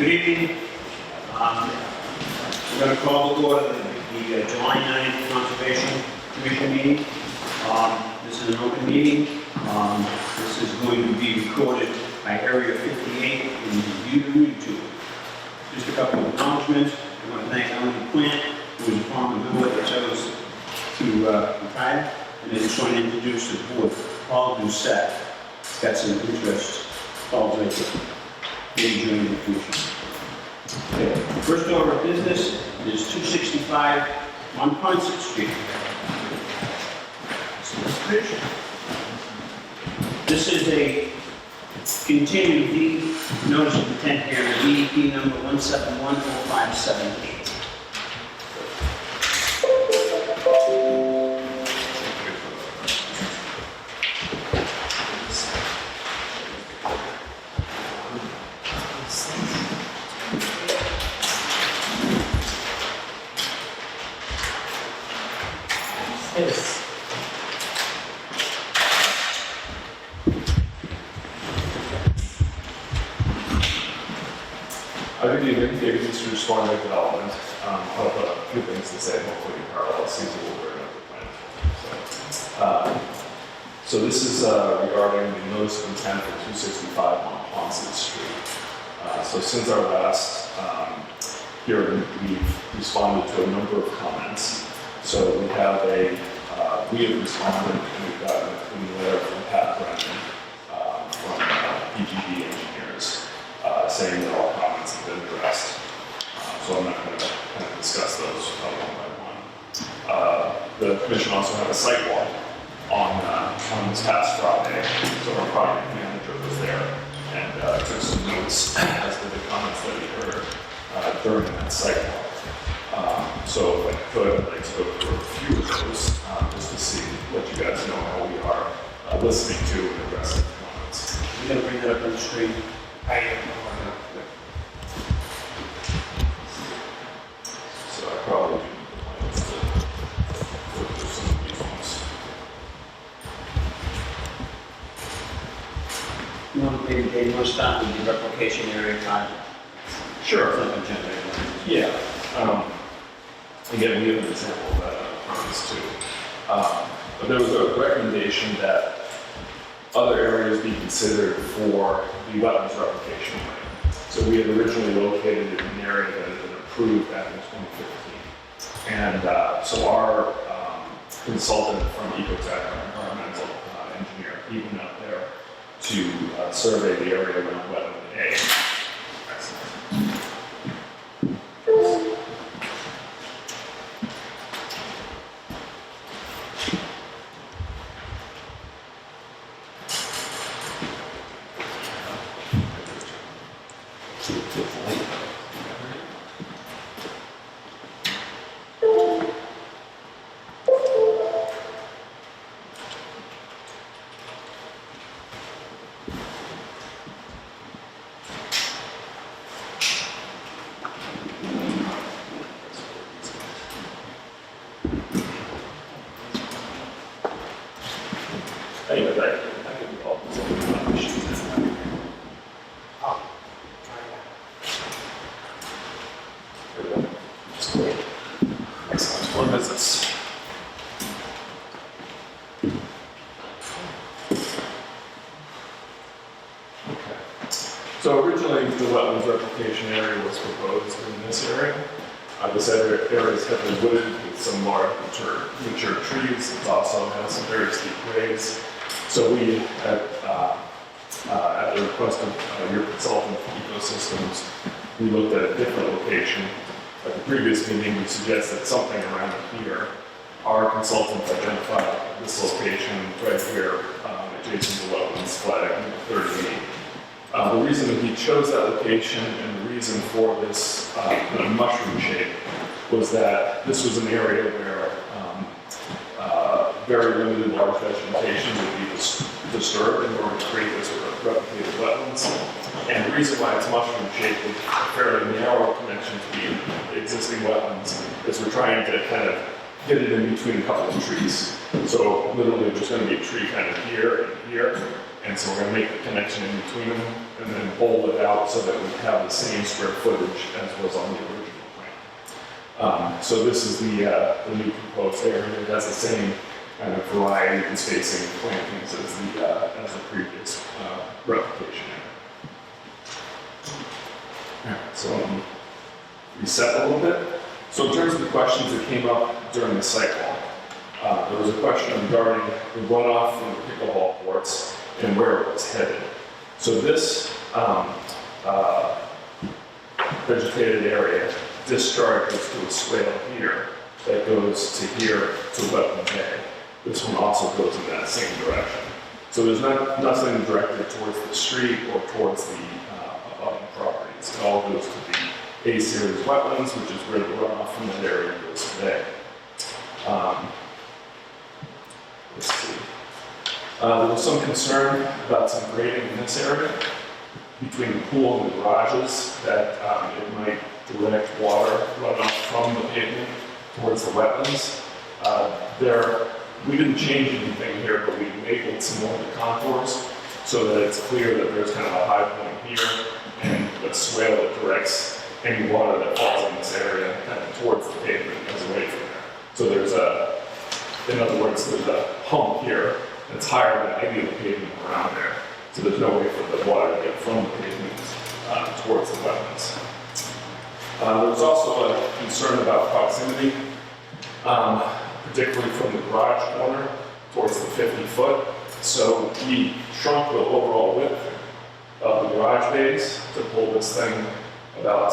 Good evening. We're going to call to order the July 9th Conservation Commission meeting. This is an open meeting. This is going to be recorded by Area 58 and viewed on YouTube. Just a couple of acknowledgements. I want to thank Ellen Plant, who is a former member that chose to retire, and I just want to introduce the board. Paul Doucette. Got some interest. Paul's right there. Maybe joining the commission. Okay. First order of business is 265 on Concert Street. This is a continued deed notice of intent here, DEP number 1710578. Yes. Good evening, David Easter, Storm Lake Development. I'll have a few things to say, hopefully in parallel, see what we're going to plan. So this is regarding the notice of intent for 265 on Ponset Street. So since our last hearing, we've responded to a number of comments. So we have responded, and we've gotten a clean letter from Pat Brennan from PGD Engineers saying that all comments have been addressed. So I'm not going to kind of discuss those one by one. The commission also had a site walk on this past Friday, so our project manager was there and took some notes as to the comments that he heard during that site walk. So if I could, I'd like to go through a few of those just to see, let you guys know how we are listening to and addressing the comments. You're going to bring that up on the screen. I am. So I probably do need the plans to go through some of these ones. You want to start with the replication area project? Sure. Flip and generate. Yeah. Again, we have an example of that on this too. But there was a recommendation that other areas be considered for the wetlands replication plan. So we had originally located an area that had been approved back in 2015. And so our consultant from Ecotech, our environmental engineer, he went out there to survey the area around wetland A. Excellent. Anyway, I can do all these issues. Excellent. More business. Okay. So originally, the wetlands replication area was proposed in this area. This area is heavily wooded with some large mature trees. It also has some very steep grades. So we, at the request of your consultant for ecosystems, we looked at a different location. At the previous meeting, we suggested something around here. Our consultant identified this location right here, adjacent to wetlands flag 38. The reason that he chose that location and the reason for this kind of mushroom shape was that this was an area where very limited large vegetation would be disturbed in order to create this replicated wetlands. And the reason why it's mushroom shaped with a fairly narrow connection to the existing wetlands is we're trying to kind of get it in between a couple of trees. So literally there's going to be a tree kind of here and here, And so we're gonna make the connection in between them and then bowl it out so that we have the same square footage as was on the original plan. So this is the new proposed area. It has the same kind of variety and spacing of plantings as the previous replication area. So reset a little bit. So in terms of the questions that came up during the site walk, there was a question regarding the runoff from the pickleball courts and where it was headed. So this vegetated area discharges to a swale here that goes to here to Wetland Bay. This one also goes in that same direction. So there's nothing directed towards the street or towards the abutting properties. It all goes to the A-series wetlands, which is where the runoff from that area goes today. Let's see. There was some concern about some grading in this area between the pool and the garages, that it might direct water runoff from the pavement towards the wetlands. We didn't change anything here, but we enabled some more of the contours so that it's clear that there's kind of a high point here and a swale that directs any water that falls in this area kind of towards the pavement as away from there. So there's in other words, there's a hump here that's higher than any of the pavement around there. So there's no way for the water to get from the pavement towards the wetlands. There was also a concern about proximity, particularly from the garage corner towards the 50-foot. So we shrunk the overall width of the garage bays to pull this thing about,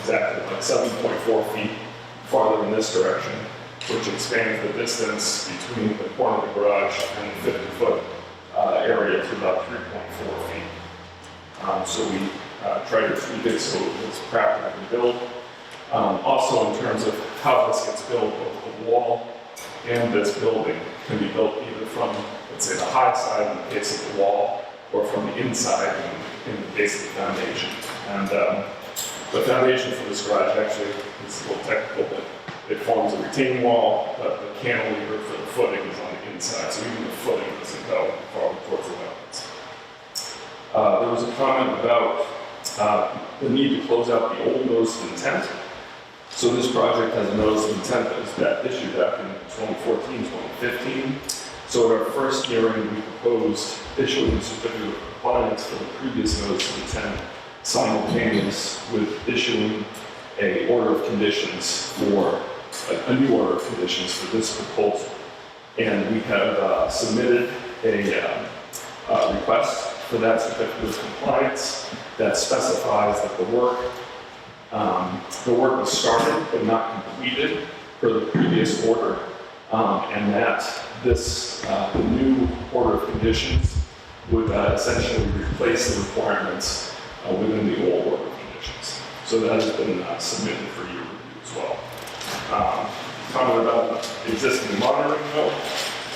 exactly like 7.4 feet farther in this direction, which expands the distance between the corner of the garage and the 50-foot area to about 3.4 feet. So we tried to tweak it so it was practical to build. Also, in terms of how this gets built, both the wall and this building can be built either from, let's say, the high side in the base of the wall, or from the inside in the base of the foundation. And the foundation for this garage actually is a little technical, but it forms a retaining wall, but the cantilever for the footing is on the inside, so even the footing doesn't go far towards the wetlands. There was a comment about the need to close out the old notice of intent. So this project has a notice of intent that was issued back in 2014, 2015. So at our first hearing, we proposed issuing a certificate of compliance for the previous notice of intent, simultaneous with issuing a order of conditions for a new order of conditions for this proposal. And we have submitted a request for that certificate of compliance that specifies that the work was started but not completed per the previous order, and that this the new order of conditions would essentially replace the requirements within the old order of conditions. So that has been submitted for your review as well. Comment about existing monitoring node,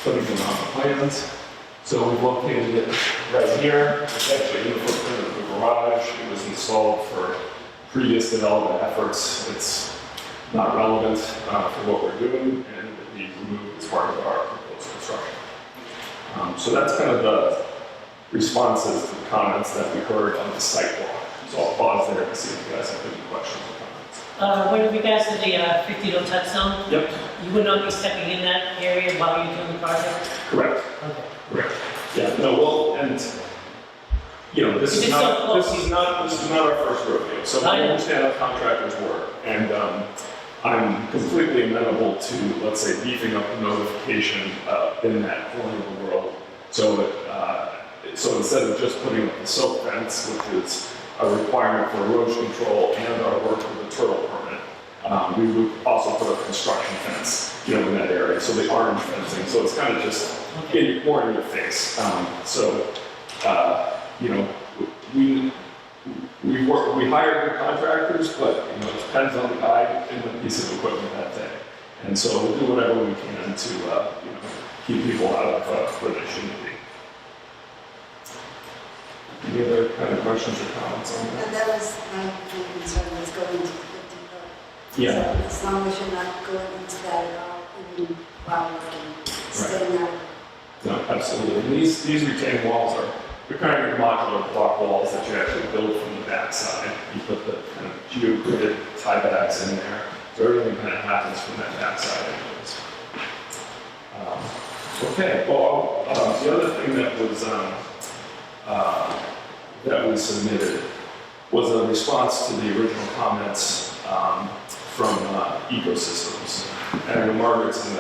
putting them on the plans. So we've located it right here. It's actually in the footprint of the garage. It was installed for previous development efforts. It's not relevant for what we're doing, and it will be removed as part of our proposed construction. So that's kind of the responses to the comments that we heard on the site walk. So I'll pause there to see if you guys have any questions or comments. When we got to the 50 no touch zone, Yep. you would not be stepping in that area while you're doing the project? Correct. Okay. Correct. Yeah. No. Well, and this is not our first rodeo. So I understand how contractors work, and I'm completely amenable to, let's say, beefing up the notification in that corner of the world. So so instead of just putting up the silk fence, which is a requirement for erosion control and our work with the turtle permit, we would also put a construction fence, in that area. So the orange fencing. So it's kind of just more in your face. We hire good contractors, but it depends on the guy and the piece of equipment that day. And so we'll do whatever we can to keep people out of where they shouldn't be. Any other kind of questions or comments on that? And that was my concern, was going to the 50-foot. Yeah. So as long as you're not going into that at all, even while working, staying out. No, absolutely. absolutely. And these retaining walls they're kind of your modular block walls that you actually build from the backside. You put the kind of geogridded tie backs in there, so everything kind of happens from that backside anyways. Okay, well, the other thing that was submitted was a response to the original comments from ecosystems. And I know Margaret's in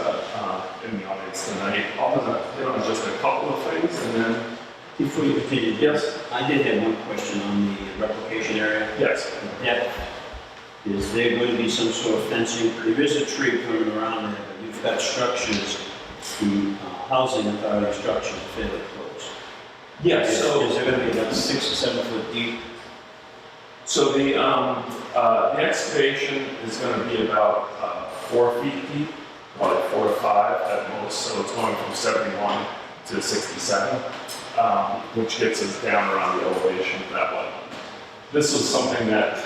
the audience tonight. I'll hit on just a couple of things, and then Before you continue, yes, I did have one question on the replication area. yes, The depth. Is there going to be some sort of fencing? There is a tree coming around there, but you've got structures, the housing authority structures fairly close. yes. Is there going to be about 6 or 7 foot deep? So the excavation is going to be about 4 feet deep, probably 4 to 5 at most. So it's going from 71 to 67, which gets us down around the elevation of that one. This is something that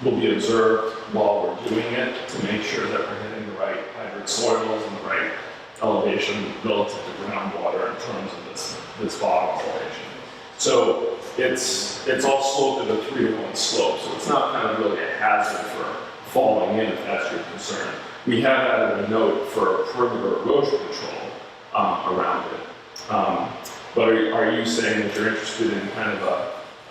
will be observed while we're doing it to make sure that we're hitting the right hybrid soils and the right elevation relative to groundwater in terms of this bottom elevation. So it's all sloped at a 3-to-1 slope, so it's not kind of really a hazard for falling in if that's your concern. We have added a note for perimeter erosion control around it. But are you saying that you're interested in kind of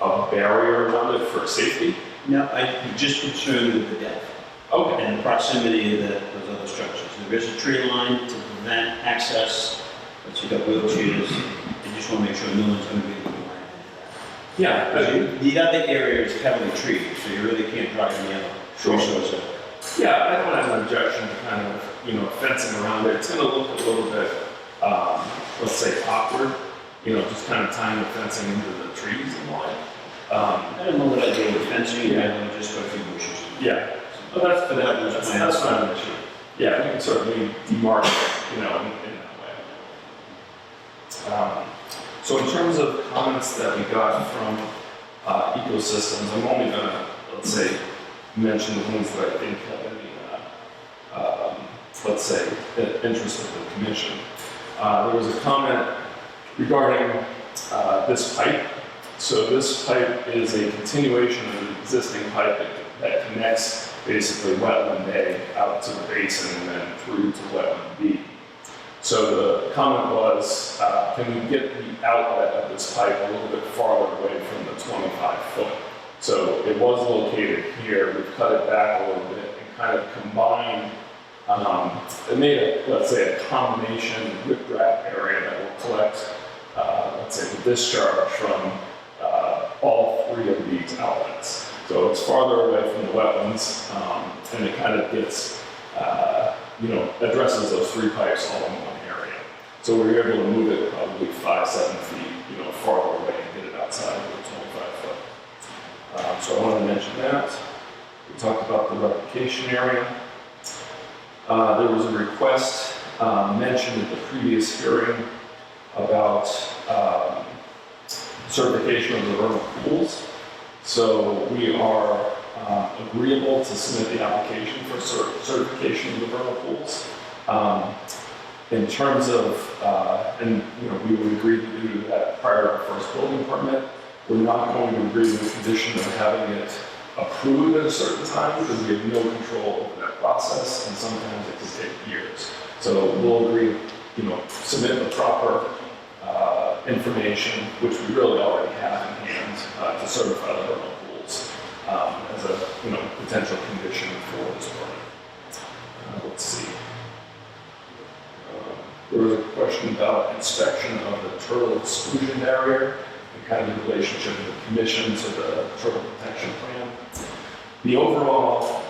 a barrier around it for safety? No, I'm just concerned with the depth. Okay. And the proximity of those other structures. There is a tree line to prevent access, but you've got wheelchairs. I just want to make sure no one's going to be able to go right into that. Yeah. Because the other area is heavily treated, so you really can't drive any other Sure. resource. Yeah, I don't have an objection to kind of, fencing around it. It's going to look a little bit, let's say, awkward, just kind of tying the fencing into the trees and all that. I don't know what I do with fencing, I just put a few bushes. Yeah, but that's not an issue. Yeah, we can certainly demarc it, in that way. So in terms of comments that we got from ecosystems, I'm only going to, let's say, mention the ones that I think have any, let's say, interest of the commission. There was a comment regarding this pipe. So this pipe is a continuation of an existing pipe that connects basically wetland A out to the basin and then through to wetland B. So the comment was, can we get the outlet of this pipe a little bit farther away from the 25 foot? So it was located here, we've cut it back a little bit and kind of combined, it made let's say, a combination riprap area that will collect, let's say, the discharge from all 3 of these outlets. So it's farther away from the wetlands, and it kind of gets, addresses those 3 pipes all in one area. So we were able to move it probably 5-7 feet, farther away and get it outside of the 25 foot. So I wanted to mention that. We talked about the replication area. There was a request mentioned at the previous hearing about certification of the vernal pools. So we are agreeable to submit the application for certification of the vernal pools. In terms of, we would agree to do that prior to our first building permit. We're not going to agree to the condition of having it approved at a certain time because we have no control over that process, and sometimes it can take years. So we'll agree, submit the proper information, which we really already have in hand to certify the vernal pools as a potential condition for this permit. Let's see. There was a question about inspection of the turtle exclusion barrier and kind of the relationship of the commission to the turtle protection plan. The overall,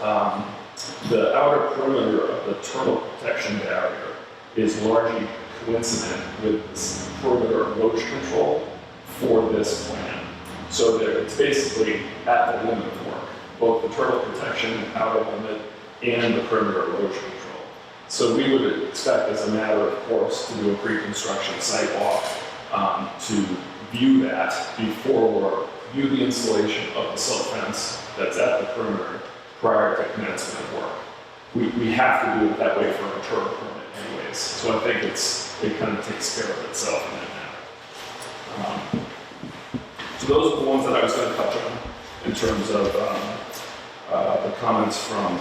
the outer perimeter of the turtle protection barrier is largely coincident with this perimeter erosion control for this plan. So it's basically at the limit of work, both the turtle protection outer limit and the perimeter erosion control. So we would expect, as a matter of course, to do a pre-construction site walk to view that before we view the installation of the silt fence that's at the perimeter prior to commencement of work. We have to do it that way for a turtle permit anyway. ways. So I think it kind of takes care of itself in that manner. So those are the ones that I was going to touch on in terms of the comments from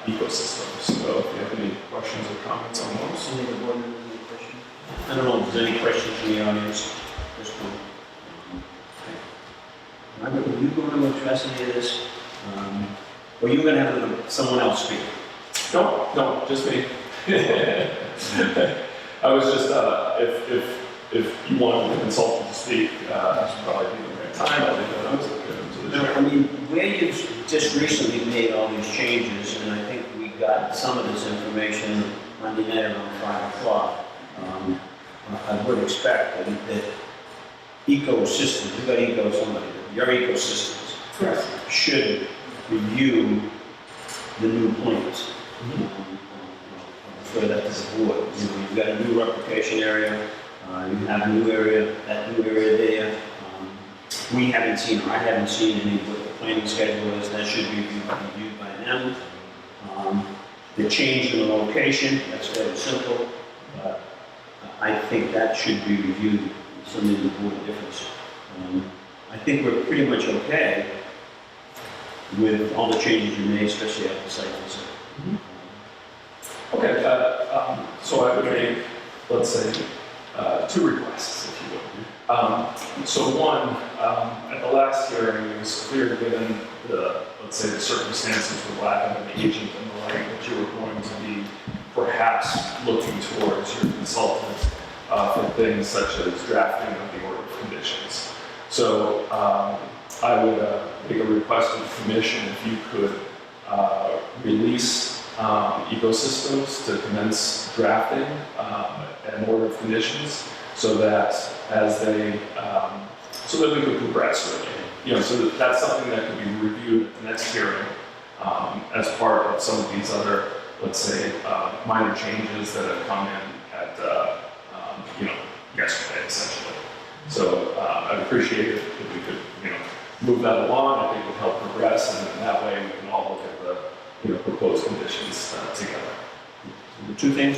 ecosystems. So if you have any questions or comments on those. Any of the board members, any questions? I don't know if there's any questions from the audience. Just one. Margaret, were you going to address any of this? Or you going to have someone else speak? No, just me. I was just, if you wanted the consultant to speak, that should probably be the right time. I think that I was good to the No, chair. I mean, where you've just recently made all these changes, and I think we got some of this information Monday night around 5 o'clock, I would expect that ecosystems, you've got somebody, your ecosystems Correct. should review the new plans. For that to the board. You know, you've got a new replication area, you have a new area, that new area there. We haven't seen, or I haven't seen any of what the planning schedule is, that should be reviewed by them. The change in the location, that's very simple, but I think that should be reviewed, something in the board difference. I think we're pretty much okay with all the changes you made, especially after the site visit. Okay, so I would make, let's say, 2 requests, if you will. So one, at the last hearing, it was clear, given the, let's say, the circumstances with lack of an agent and the like, that you were going to be perhaps looking towards your consultant for things such as drafting of the order of conditions. So I would make a request of the commission if you could release ecosystems to commence drafting an order of conditions, so that as they, so that we could progress really. You know, so that's something that could be reviewed at the next hearing as part of some of these other, let's say, minor changes that have come in at, yesterday essentially. So I'd appreciate it if we could, move that along. I think it would help progress, and in that way we can all look at the proposed conditions together. The 2 things?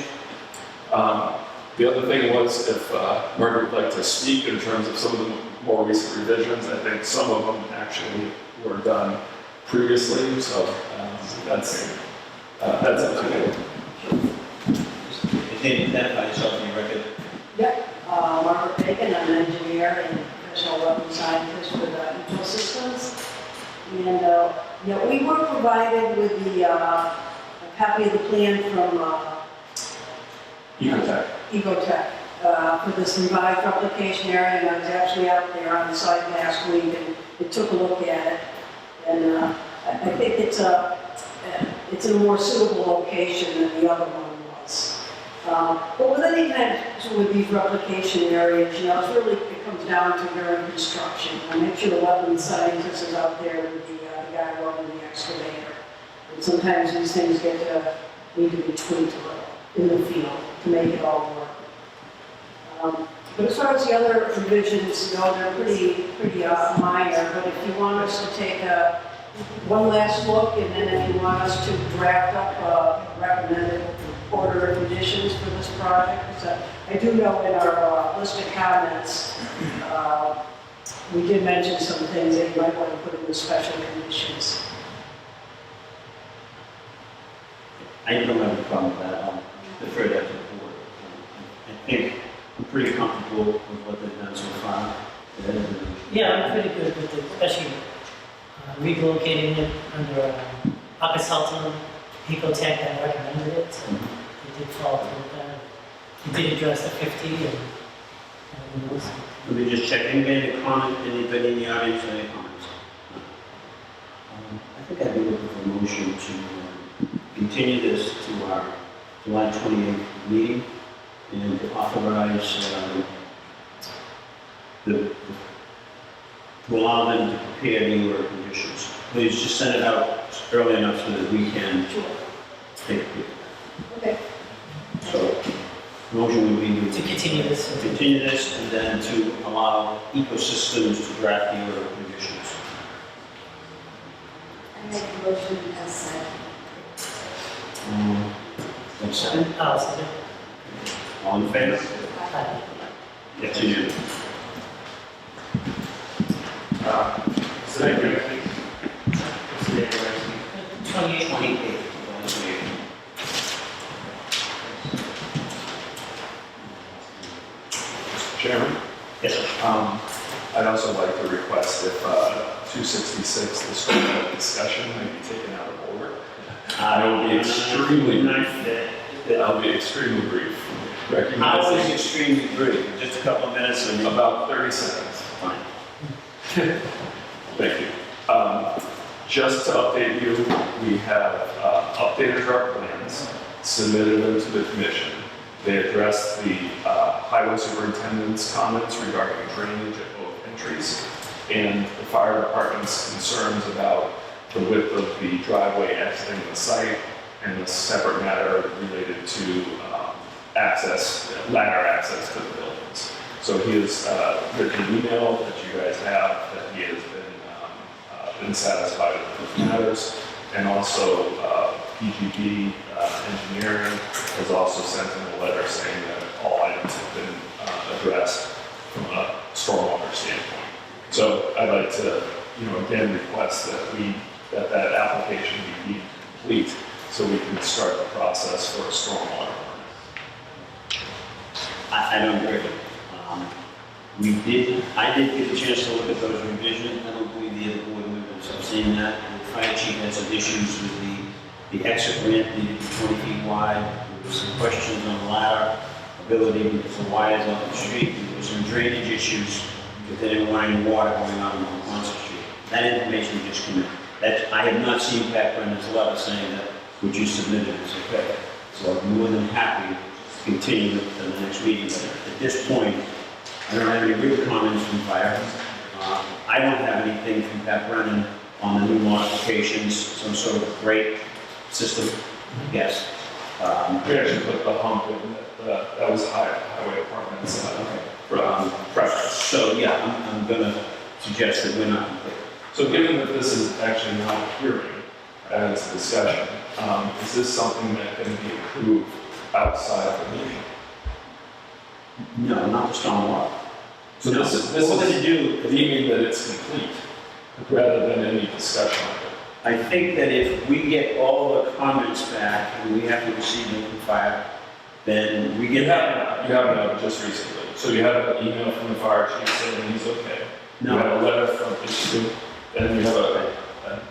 The other thing was, if Margaret would like to speak in terms of some of the more recent revisions, I think some of them actually were done previously, so that's up to you. If they identify yourself in your record. Yep, Margaret Bacon, I'm an engineer and professional weapons scientist with Ecosystems. And, we were provided with a copy of the plan from Ecotech. Ecotech for this revised replication area, and I was actually out there on the site last week and took a look at it. And I think it's in a more suitable location than the other one was. But with any kind of, with these replication areas, it comes down to during construction. I make sure the wetland scientist is out there with the guy running the excavator. And sometimes these things need to be tweaked a little in the field to make it all work. But as far as the other provisions go, they're pretty minor. But if you want us to take one last look, and then if you want us to draft up a recommended order of conditions for this project, because I do know in our list of comments, we did mention some things that you might want to put in the special conditions. I don't have a problem with that. I'll defer that to the board. I think I'm pretty comfortable with what they've done so far. Yeah, I'm pretty good with it, especially relocating it under a consultant, Ecotech that recommended it, so they did follow through with that. He did address the 50 and everything else. Let me just check. Anybody in the audience, any comments? I think I'd be looking for a motion to continue this to our July 28th meeting and to authorize to allow them to prepare the order of conditions. Please just send it out early enough so that we can take a peek. Okay. So, motion would be To continue this. continue this and then to allow ecosystems to draft the order of conditions. I make a motion as said. One second. I'll second. All in favor? Yes, unanimous. Thank you. 28. 28. Chairman? Yes, sir. I'd also like to request if 266, the school board discussion, might be taken out of order. I'll be extremely brief. How is Recognizing extremely brief? Just a couple of minutes and about 30 seconds. fine. Thank you. Just to update you, we have updated our plans, submitted them to the commission. They addressed the highway superintendent's comments regarding drainage at both entries and the fire department's concerns about the width of the driveway exiting the site and the separate matter related to ladder access to the buildings. So he has written an email that you guys have that he has been satisfied with those matters. And also PGB Engineering has also sent in a letter saying that all items have been addressed from a stormwater standpoint. So I'd like to, again request that application be complete so we can start the process for a stormwater permit. I don't agree. I did get a chance to look at those revisions. I don't believe the other board members have seen that. The fire chief had some issues with the exit ramp needed to be 20 feet wide. There were some questions on the ladder ability because the wires on the street. There were some drainage issues because they didn't want any water going out on Quonset Street. That information just came in. I have not seen Pat Brennan's letter saying that what you submitted is okay. So I'm more than happy to continue to the next meeting. But at this point, I don't have any real comments from fire. I don't have anything from Pat Brennan on the new modifications, some sort of brake system, I guess. We actually put the hump in, that was highway department's preference. So, yeah, I'm gonna suggest that we're not complete. So given that this is actually not a hearing, and it's a discussion, is this something that can be approved outside of the meeting? No, not the stormwater. So No, this is what we're gonna do, meaning that it's complete, rather than any discussion of it. I think that if we get all the comments back and we have to receive them from fire, then we get that. You haven't just recently. So you have an email from the fire chief saying he's okay. No. You have a letter from the and you have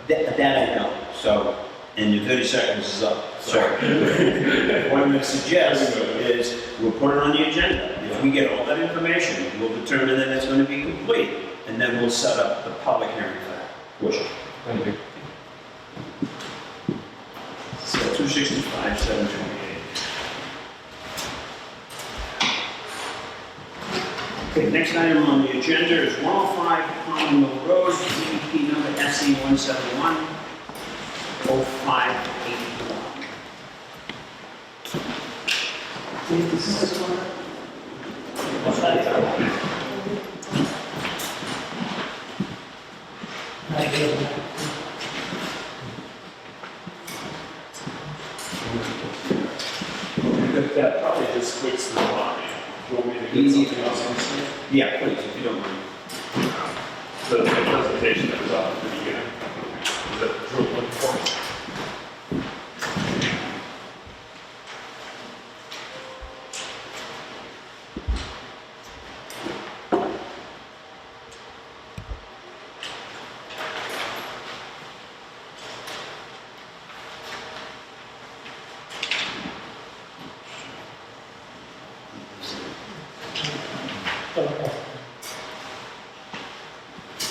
That I don't, so, and your 30 seconds is up, so. What I'm gonna suggest is, we'll put it on the agenda. If we get all that information, we'll determine that it's gonna be complete, and then we'll set up the public hearing for that portion. Thank you. So 265, 728. Okay, next item on the agenda is 105 Commonwealth Road, DEP number SE 171 0581. What's that? I get it. That probably just clicks the line. Do you want me to get Easy. something else on screen? Yeah, please, if you don't mind. The presentation that was up at the beginning. Is that what you're looking for?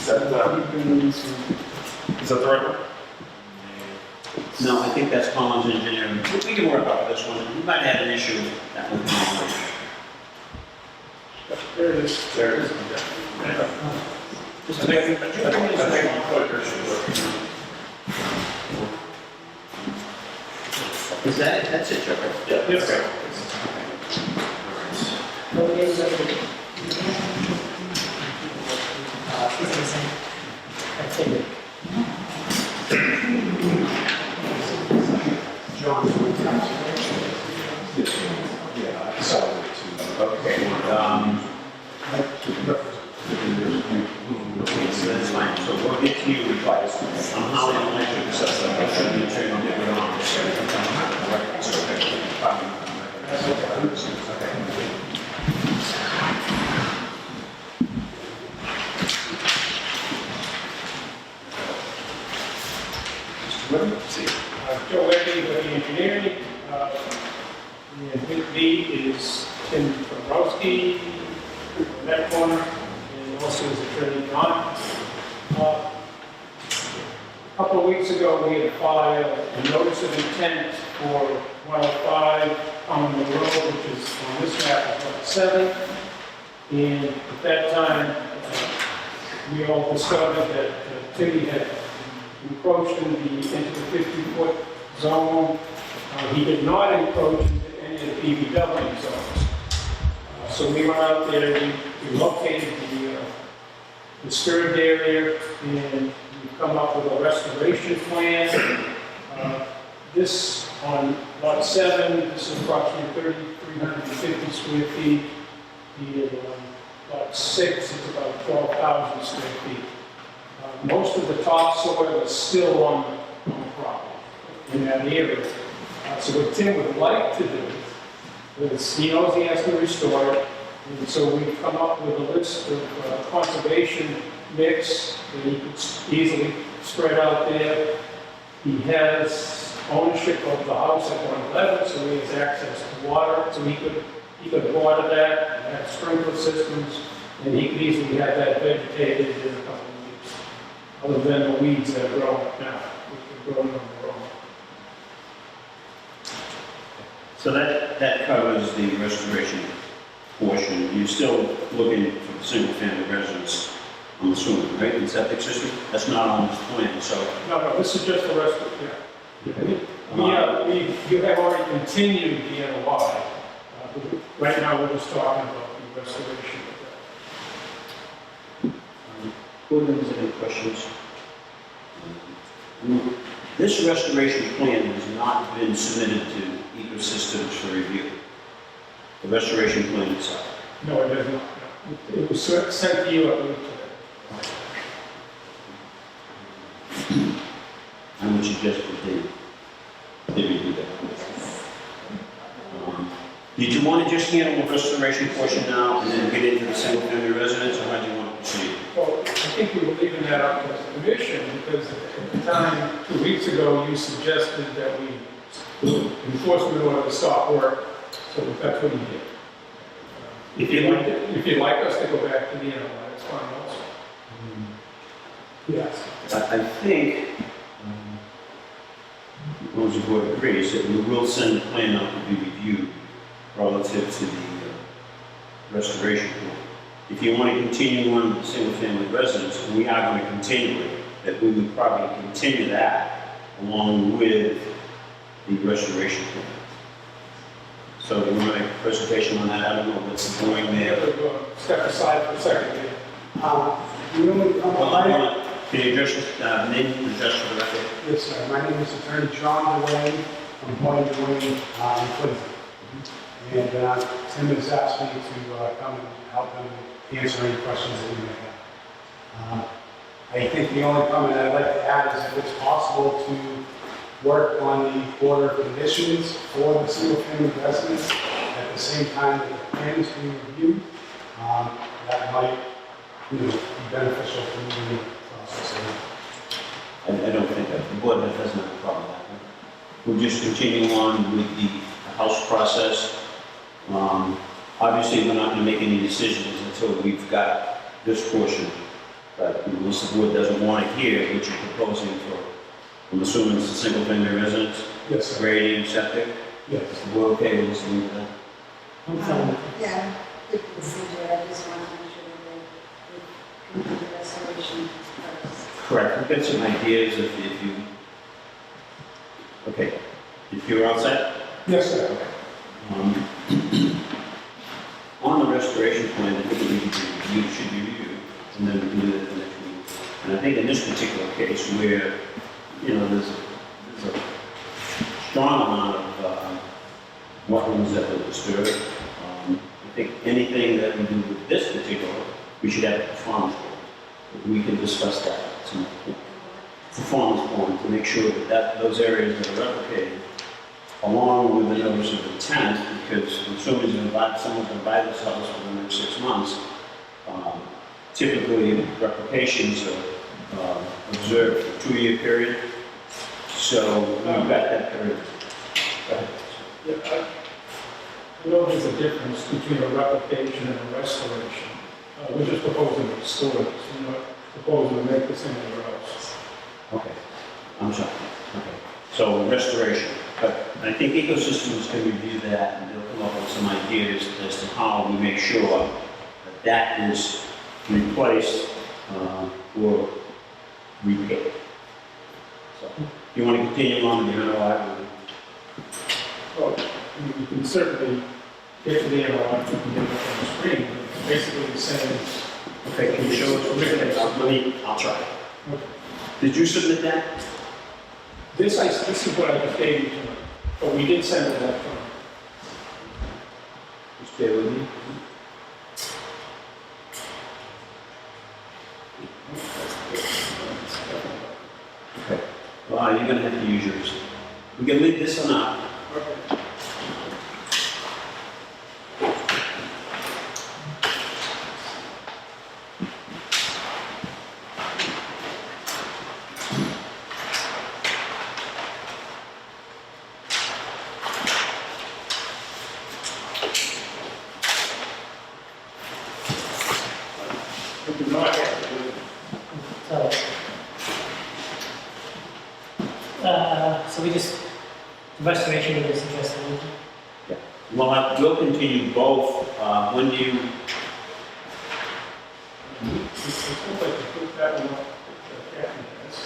Is that the right one? No, I think that's Collins Engineering. We can work off this one. We might have an issue with that one. There it is. There it is. Just make Is that it? That's it, Trevor? Yeah, yes. John. Yeah, I saw it. I'm Holly, I'm electric assessor, I should be turning it on. Joe Webby with the engineering. And with me is Tim Dombrowski, in that corner, and also his attorney John. A couple of weeks ago, we had filed a notice of intent for 105 on the road, which is on this map, is 107. And at that time, we all discovered that Timmy had encroached into the 50-foot zone. He did not encroach into any of the BBW zones. So we went out there, we located the disturbed area, and we've come up with a restoration plan. This on lot 7, this is approximately 3,350 square feet. And lot 6, it's about 12,000 square feet. Most of the topsoil is still on the property in that area. So what Tim would like to do is, he knows he has to restore it, and so we've come up with a list of conservation mix that he could easily spread out there. He has ownership of the house at 111, so he has access to water, so he could water that, and have sprinkler systems, and he could easily have that vegetated in a couple of weeks. Other than the weeds that are growing now, we can grow them on their own. So that covers the restoration portion. You're still looking for the single-family residence, I'm assuming, right, in septic system? That's not on this plan, so. No, this is just the rest of, you have already continued the NOI. Right now, we're just talking about the restoration of Board members, any questions? This restoration plan has not been submitted to ecosystems for review. The restoration plan itself. that. No, it does not. No. It was sent to you, I believe, today. I would suggest that they review that. Did you want to just handle the restoration portion now and then get into the single-family residence, or how do you want to proceed? Well, I think we were leaving that up to the commission, because at the time, 2 weeks ago, you suggested that we enforcement order to stop work, so that's what you did. If you'd like us to go back to the NOI, that's fine also. Yes. I think, as long as the board agrees, that we will send the plan out to be reviewed relative to the restoration plan. If you want to continue on with the single-family residence, and we are going to continue it, that we would probably continue that along with the restoration plan. So do you want to make a presentation on that? I don't know what's the point there. Step aside for a second here. Can you address the name and address for the record? Yes, sir. My name is Attorney John DeWayne from Boyd DeWayne in Quincy. And Tim has asked me to come and help him answer any questions that you may have. I think the only comment I'd like to add is if it's possible to work on the order of conditions for the single-family residence at the same time that the plan is being reviewed, that might be beneficial for moving the process along. I don't think that, the board doesn't have a problem with that. We'll just continue on with the house process. Obviously, we're not going to make any decisions until we've got this portion. But unless the board doesn't want to hear what you're proposing for, I'm assuming it's a single-family residence, Yes, sir. grading, septic. Yes. Is the board okay with listening to that? I'm fine. Yeah, good procedure, I just want to make sure that we complete the restoration first. Correct. We've got some ideas if you, okay, if you're outside. Yes, sir. On the restoration plan, I think it should be reviewed, and then we can do that the next meeting. And I think in this particular case where, there's a strong amount of wetlands that were disturbed, I think anything that we do with this particular, we should have a performance goal. We can discuss that at some point. performance bond to make sure that those areas that are replicated, along with the notice of intent, because when someone's going to buy this house for the next 6 months, typically replications are observed for a 2-year period. So we've got that period. Go ahead. Yeah, I know there's a difference between a replication and a restoration. We're just proposing to restore this, we're not proposing to make this anywhere else. Okay, I'm sorry. Okay, so restoration. But I think ecosystems can review that and they'll come up with some ideas as to how we make sure that that is replaced or repaired. So, you want to continue on with the NOI? Well, you can certainly get to the NOI, you can get it up on the screen, but it's basically the same. Okay, can you show us? I'll try. Okay. Did you submit that? This is what I just gave you tonight, but we did send it electronically. Just bear with me. Okay. Well, you're going to have to use yours. We can leave this one up. Okay. We do not have to do it. So we just, the restoration of this address, We'll continue both. When do you, It's like to put that one up, Kathy has.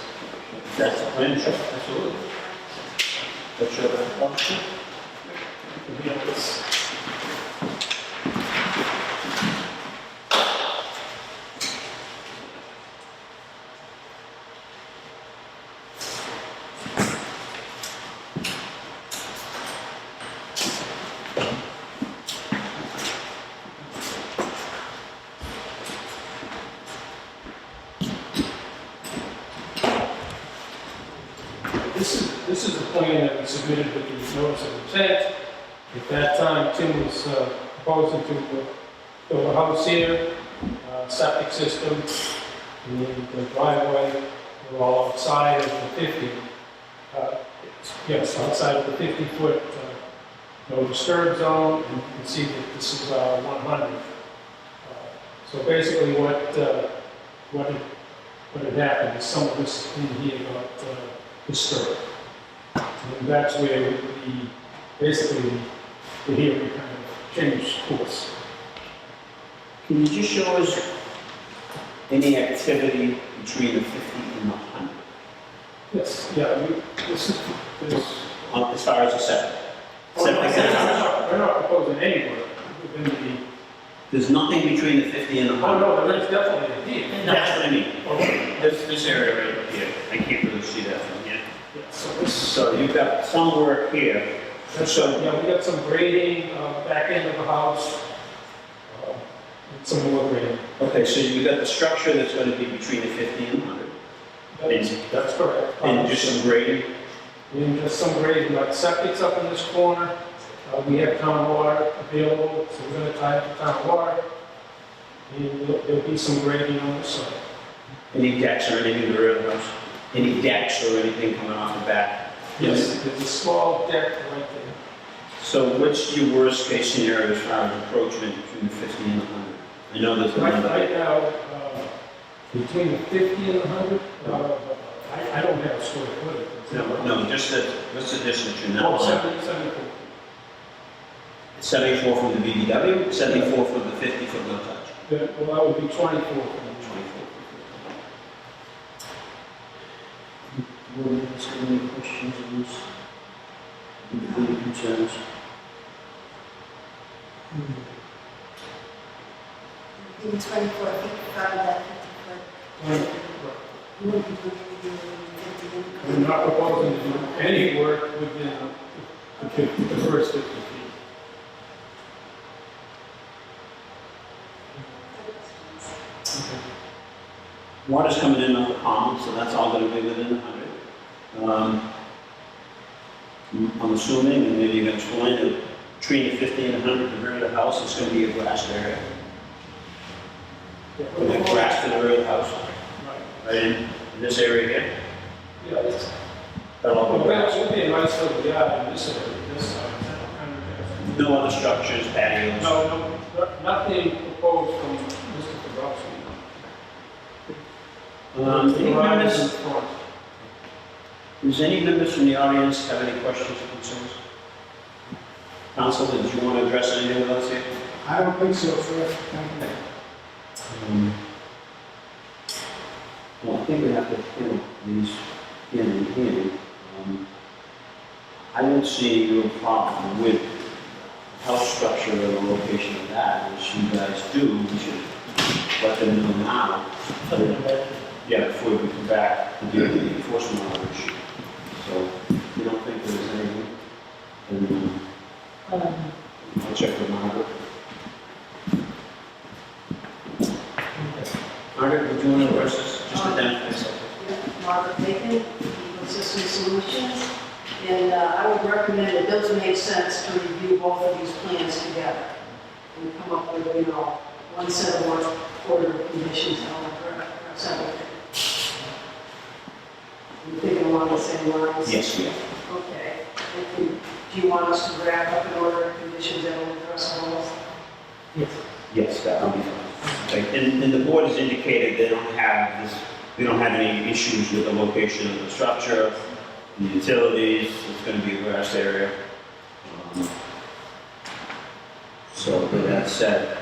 that's the plan, sure, absolutely. That's your function. You know, it's- This is the plan that we submitted with the notice of intent. At that time, Tim was proposing to build a house here, septic system, and the driveway, we're all outside of the 50. Yes, outside of the 50-foot no disturb zone, and you can see that this is 100. So basically what had happened is some of this in here got disturbed. And that's where basically the hearing kind of changed course. Can you just show us any activity between the 50 and the 100? Yes, yeah, this. As far as the septic? We're Septic and not proposing any work within the, there's nothing between the 50 and the 100? no, there's definitely a deed. That's what I mean. Okay. This area right here, I can't really see that from here. Yeah, so this, So you've got some work here. So, yeah, we got some grading, back end of the house, and some more grading. okay, so you've got the structure that's going to be between the 50 and 100. That's correct. And just some grading? And just some grading, like septic's up in this corner. We have town water available, so we're gonna tie up the town water. And there'll be some grading on the side. Any decks or anything in the rear of the house? Any decks or anything coming off the back? Yes, there's a small deck right there. So what's your worst case scenario as far as encroachment between the 50 and the 100? I know there's Right another. now, between the 50 and the 100, I don't have a square footage. No, just the, what's the distance you're now Oh, on? 74. 74 from the BBW, 74 from the 50 foot no touch. Well, that would be 24 for me. 24. Board, ask any questions on this? Any concerns? In 24 feet from that 50 foot. You wouldn't be looking to do We're not proposing to do any work within the first 50 feet. Water's coming in off the pond, so that's all gonna be within 100. I'm assuming, and maybe you can explain it, between the 50 and 100 to the rear of the house, it's gonna be a grassed area. With the grass to the rear of the house, right in this area here. Yeah, it's, That'll all well, be grass. that would be a nice little yard in this area, this side. No other structures, patios? No, nothing proposed from Mr. Dabrowski. Any members, in front. does any members from the audience have any questions or concerns? Council, did you want to address anything with us here? I don't think so, sir. Thank you. Well, I think we have to handle these in and in. I don't see no problem with the house structure or the location of that. If you guys do, we should let them know now. For the number. Yeah, before we come back to deal with the enforcement order issue. So, you don't think there's anything? Then I'll check with Margaret. Margaret, would you want to address this? Just identify yourself. Margaret Bacon, Eco System Solutions, and I would recommend it does make sense to review both of these plans together and come up with, one set of work order of conditions that will address everything. You thinking along the same lines? Yes, we are. Okay. And do you want us to draft up an order of conditions that will address all of Yes. Yes, that would be fine. Okay, and the board has indicated they don't have this, we don't have any issues with the location of the structure, the utilities, it's going to be a grass area. So with that said,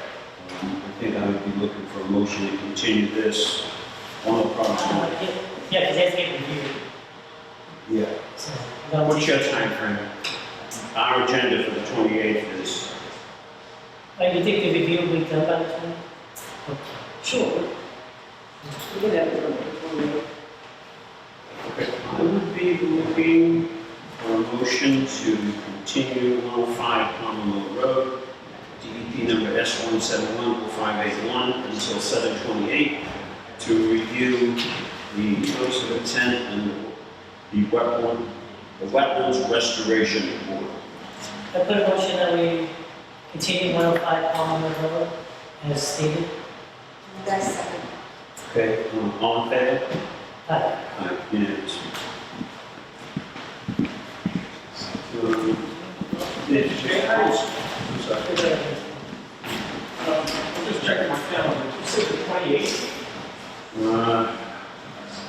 I think I would be looking for a motion to continue this on the project. Yeah, because that's getting reviewed, Yeah. so. What's your timeframe? Our agenda for the 28th is, You think the review will be done by the 20th? Okay. Sure. We can have it on the I would be looking for a motion to continue 105 Commonwealth Road, DEP number S171581 until 7/28, to review the notice of intent and the wetlands restoration report. I put a motion that we continue 105 Palmer Road as stated. That's second. Okay, all in favor? Aye. Unanimous. I'm sorry. I'm just checking my calendar, you said the 28th,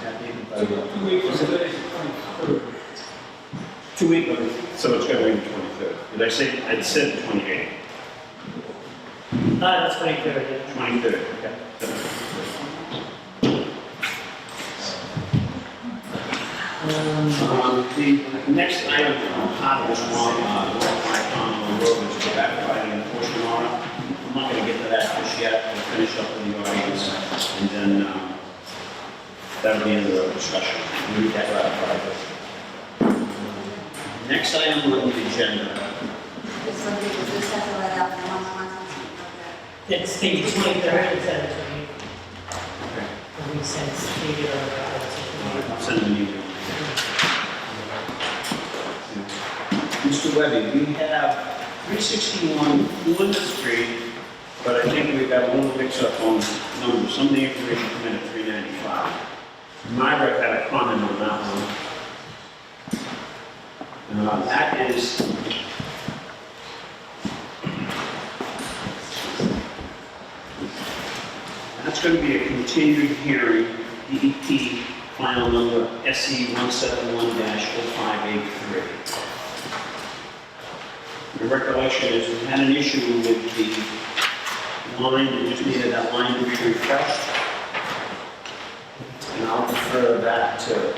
Kathy, if I go- 2 weeks from today is the 23rd. 2 weeks, so it's going to be the 23rd. Did I say, I said the 28th? That's 23rd, yeah. 23rd, okay. The next item on top of this one, on the road is to ratify the enforcement order. I'm not going to get to that just yet. We'll finish up with the audience, and then that'll be the end of the discussion. We need that ratified. Next item on the agenda. This one, we just have to let out the 1 month, okay. It's stated 23rd instead of 28th. Okay. The week since stated on the I'll send an email. Mr. Webby, we have 361 Plymouth Street, but I think we've got a little mix-up on numbers. Some of the information came in at 395. Margaret had a comment on that one. That is, that's going to be a continued hearing, DEP file number SE 171-0583. The recollection is we had an issue with the line, we just needed that line to be refreshed. And I'll defer that to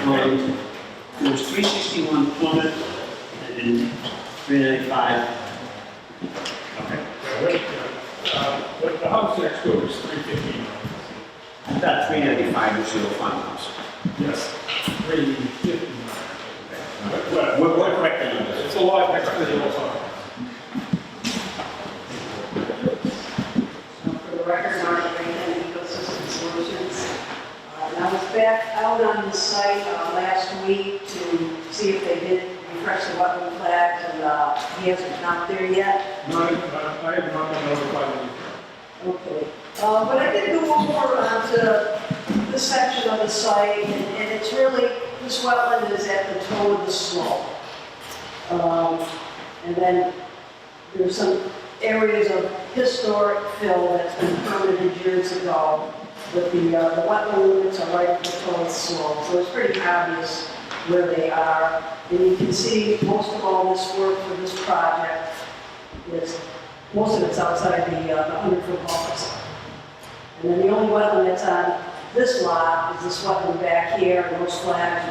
it was 361 Plymouth and 395. Okay. The house next door is 315. I thought 395 was your farmhouse. Yes, 359. We're correct the numbers. It's a lot next to the old farm. out there yet? No, I have not been notified of anything. Okay. But I did go over onto this section of the site, and it's really, this wetland is at the toe of the slope. And then there's some areas of historic fill that's been permitted years ago, but the wetland limits are right at the toe of the slope, so it's pretty obvious where they are. And you can see most of all this work for this project is, most of it's outside the 100-foot buffer. And then the only wetland that's on this lot is this wetland back here, and those flags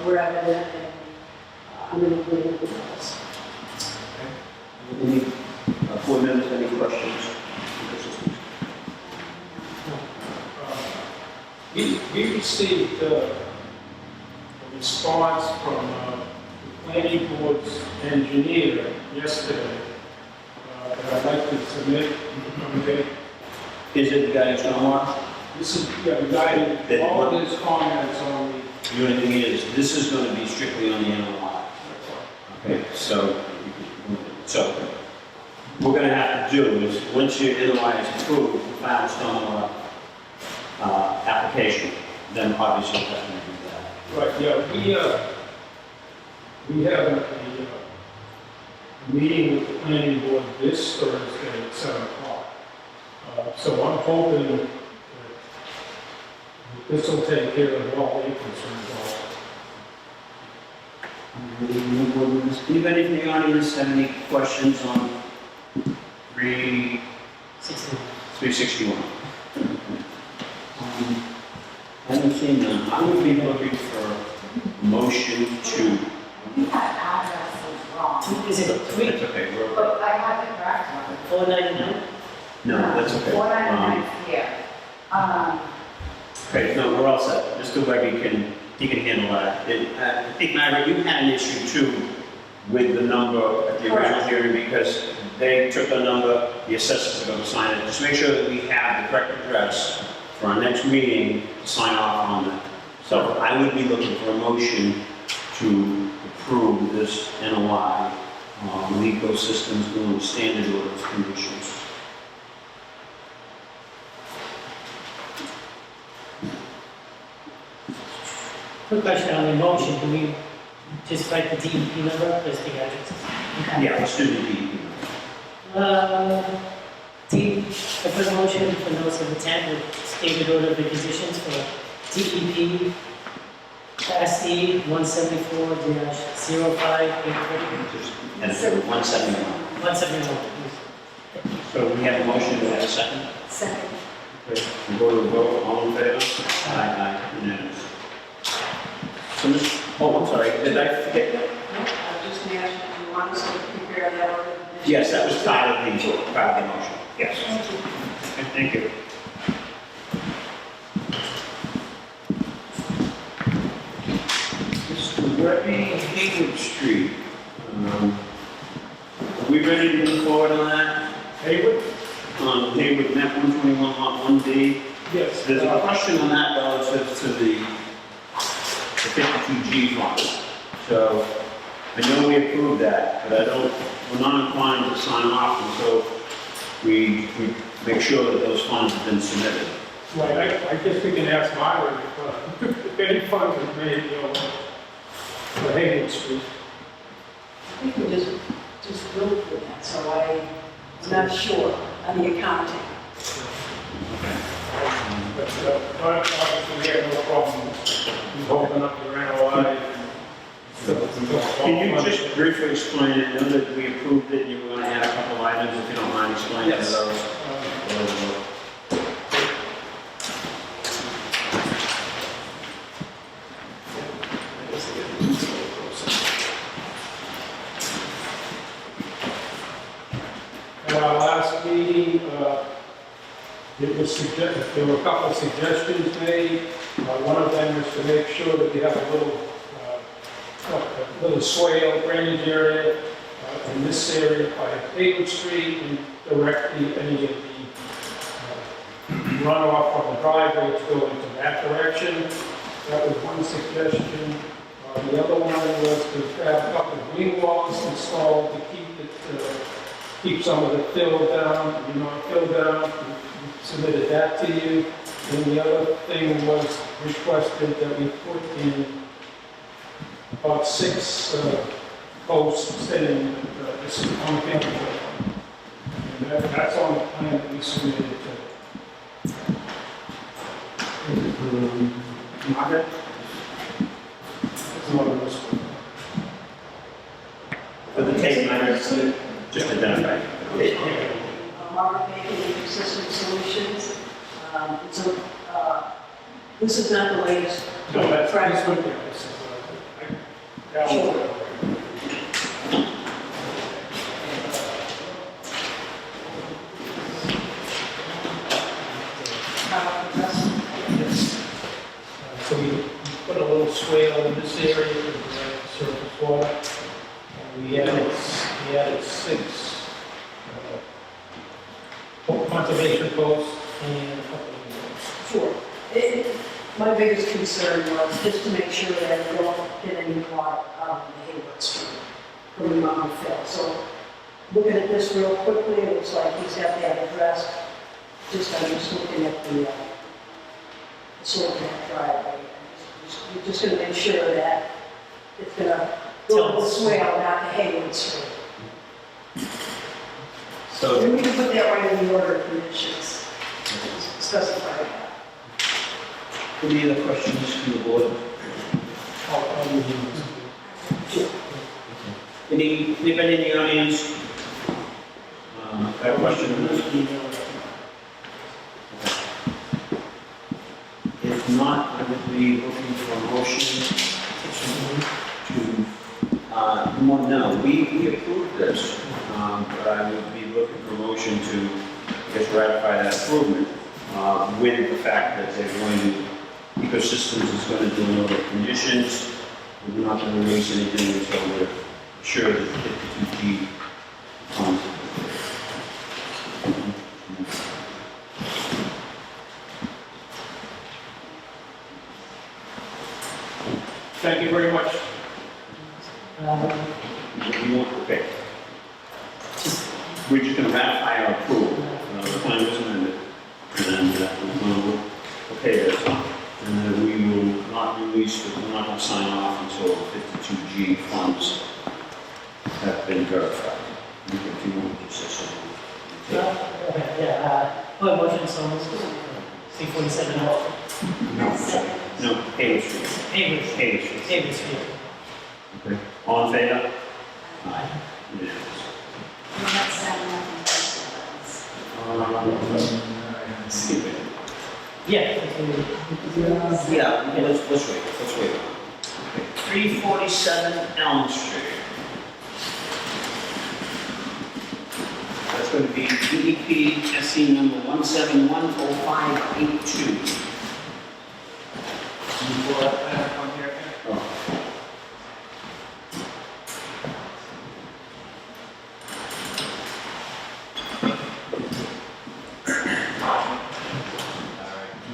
were evident, and I'm going to leave it with this. Any board members, any questions? We received a response from the planning board's engineer yesterday that I'd like to submit. Okay. Is it the guy in stormwater? This is regarding all of his comments on the. The only thing is, this is going to be strictly on the NOI. Okay, so what we're going to have to do is, once your NOI is approved, the final stormwater application, then obviously you'll have to do that. Right, yeah, we have a meeting with the planning board this Thursday at 7 o'clock. So I'm hoping that this will take care of all the concerns also. Do you have anything in the audience, have any questions on 361? I haven't seen none. I would be looking for a motion to. You had addresses wrong, Is it That's 3, okay, but I have the correct one. 499? no, that's okay. 499 here. Okay, no, we're all set. Mr. Webby he can handle that. I think, Margaret, you had an issue too with the number at the original hearing because they took the number, the assessors are going to sign it. Just make sure that we have the correct address for our next meeting to sign off on it. So I would be looking for a motion to approve this NOI, Leco Systems doing standard order of conditions. Quick question on the motion, do we just write the DEP number as the address? Yeah, let's do the DEP. I put a motion for notice of intent with stated order of the conditions for DEP SE 174-0583. And it's 171. 171. So we have a motion, do we have a second? Second. Okay, we go to a vote, all in favor? Aye, unanimous. So this, I'm sorry, did I forget that? No, I just asked if you want us to prepare that order. Yes, that was part of the motion, yes. Thank you. Okay, thank you. Mr. Webby, Haywood Street. Are we ready to move forward on that? Haywood? Haywood, map 121, lot 1D. Yes. There's a question on that relative to the 52G fund. So I know we approved that, but we're not inclined to sign off until we make sure that those funds have been submitted. Right, I guess we can ask Myra if any funds are made, for Haywood Street. I think we just wrote for that, so I'm not sure on the accounting. But, obviously, we have no problem with opening up the NOI. Can you just briefly explain it? I know that we approved it, and you were going to add a couple items, if you don't mind explaining Yes. those. At our last meeting, it was there were a couple of suggestions made. One of them is to make sure that we have a little swale drainage area in this area by Haywood Street and direct any of the runoff from the driveway to go into that direction. That was one suggestion. The other one was to have a couple of green walls installed to keep it keep some of it filled down, filled down, we submitted that to you. And the other thing was requested that we put in about 6 posts saying that this is on campus. And that's on the plan that we submitted to. Margaret? That's one of those. For the tape matters, just identify. Margaret Bacon, System Solutions. This is not the latest. No, that's Correct. this one. Yeah, this is, that one. Yes. So we put a little swale in this area to provide surface water. And we added 6 conservation posts and a couple of those. Sure. My biggest concern was just to make sure that we don't get any water out of the Hayward Street from the mountain fill. So looking at this real quickly, it looks like he's got that addressed. I'm just looking at the slope of that driveway. We're just going to make sure that it's going to go to the swale, not the Hayward Street. So, And we can put that right in the order of conditions, specify that. any other questions from the board? I'll use those. Anybody in the audience? Got a question? If not, I would be looking for a motion to, no, we approved this, but I would be looking for a motion to, I guess, ratify that improvement with the fact that they're going to, Ecosystems is going to do another conditions. We're not going to release anything until we're sure that 52G comes. Thank you very much. You want to pick? We're just going to ratify our approval. The plan was amended, and we're going to okay this, and then we will not release, we're not going to sign off until 52G funds have been verified. You can, if you want to say something. Motion, so C-47 out. No, Hayward Street. Hayward Street. Hayward Street. Hayward Street. Okay. All in favor? Aye. Yes. Skip it. Yeah. Yeah, let's wait. Okay. 347 Elm Street. That's going to be DEP SC number 1710582. Can you pull that back on here? Oh.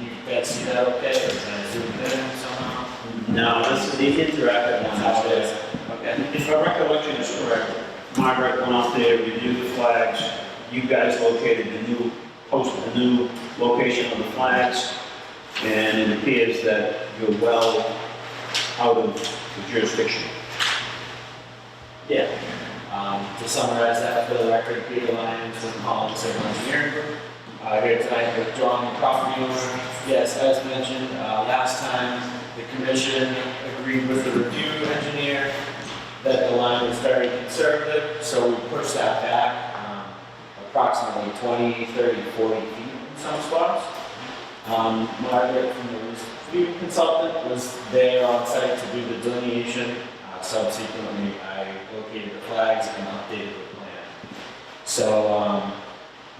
You guys see that okay, or is that zoomed in somehow? No, this is the interactive one out there. Okay. If my recollection is correct, Margaret went out there, reviewed the flags, you guys located posted the new location of the flags, and it appears that you're well out of the jurisdiction. Yeah. To summarize that for the record, Peter Lyons with Holland Civil Engineering Group. Here tonight with John, the property owner. Yes, as mentioned, last time the commission agreed with the review engineer that the line was very conservative, so we pushed that back approximately 20, 30, 40 feet in some spots. Margaret from the review consultant was there on site to do the delineation. Subsequently, I located the flags and updated the plan. So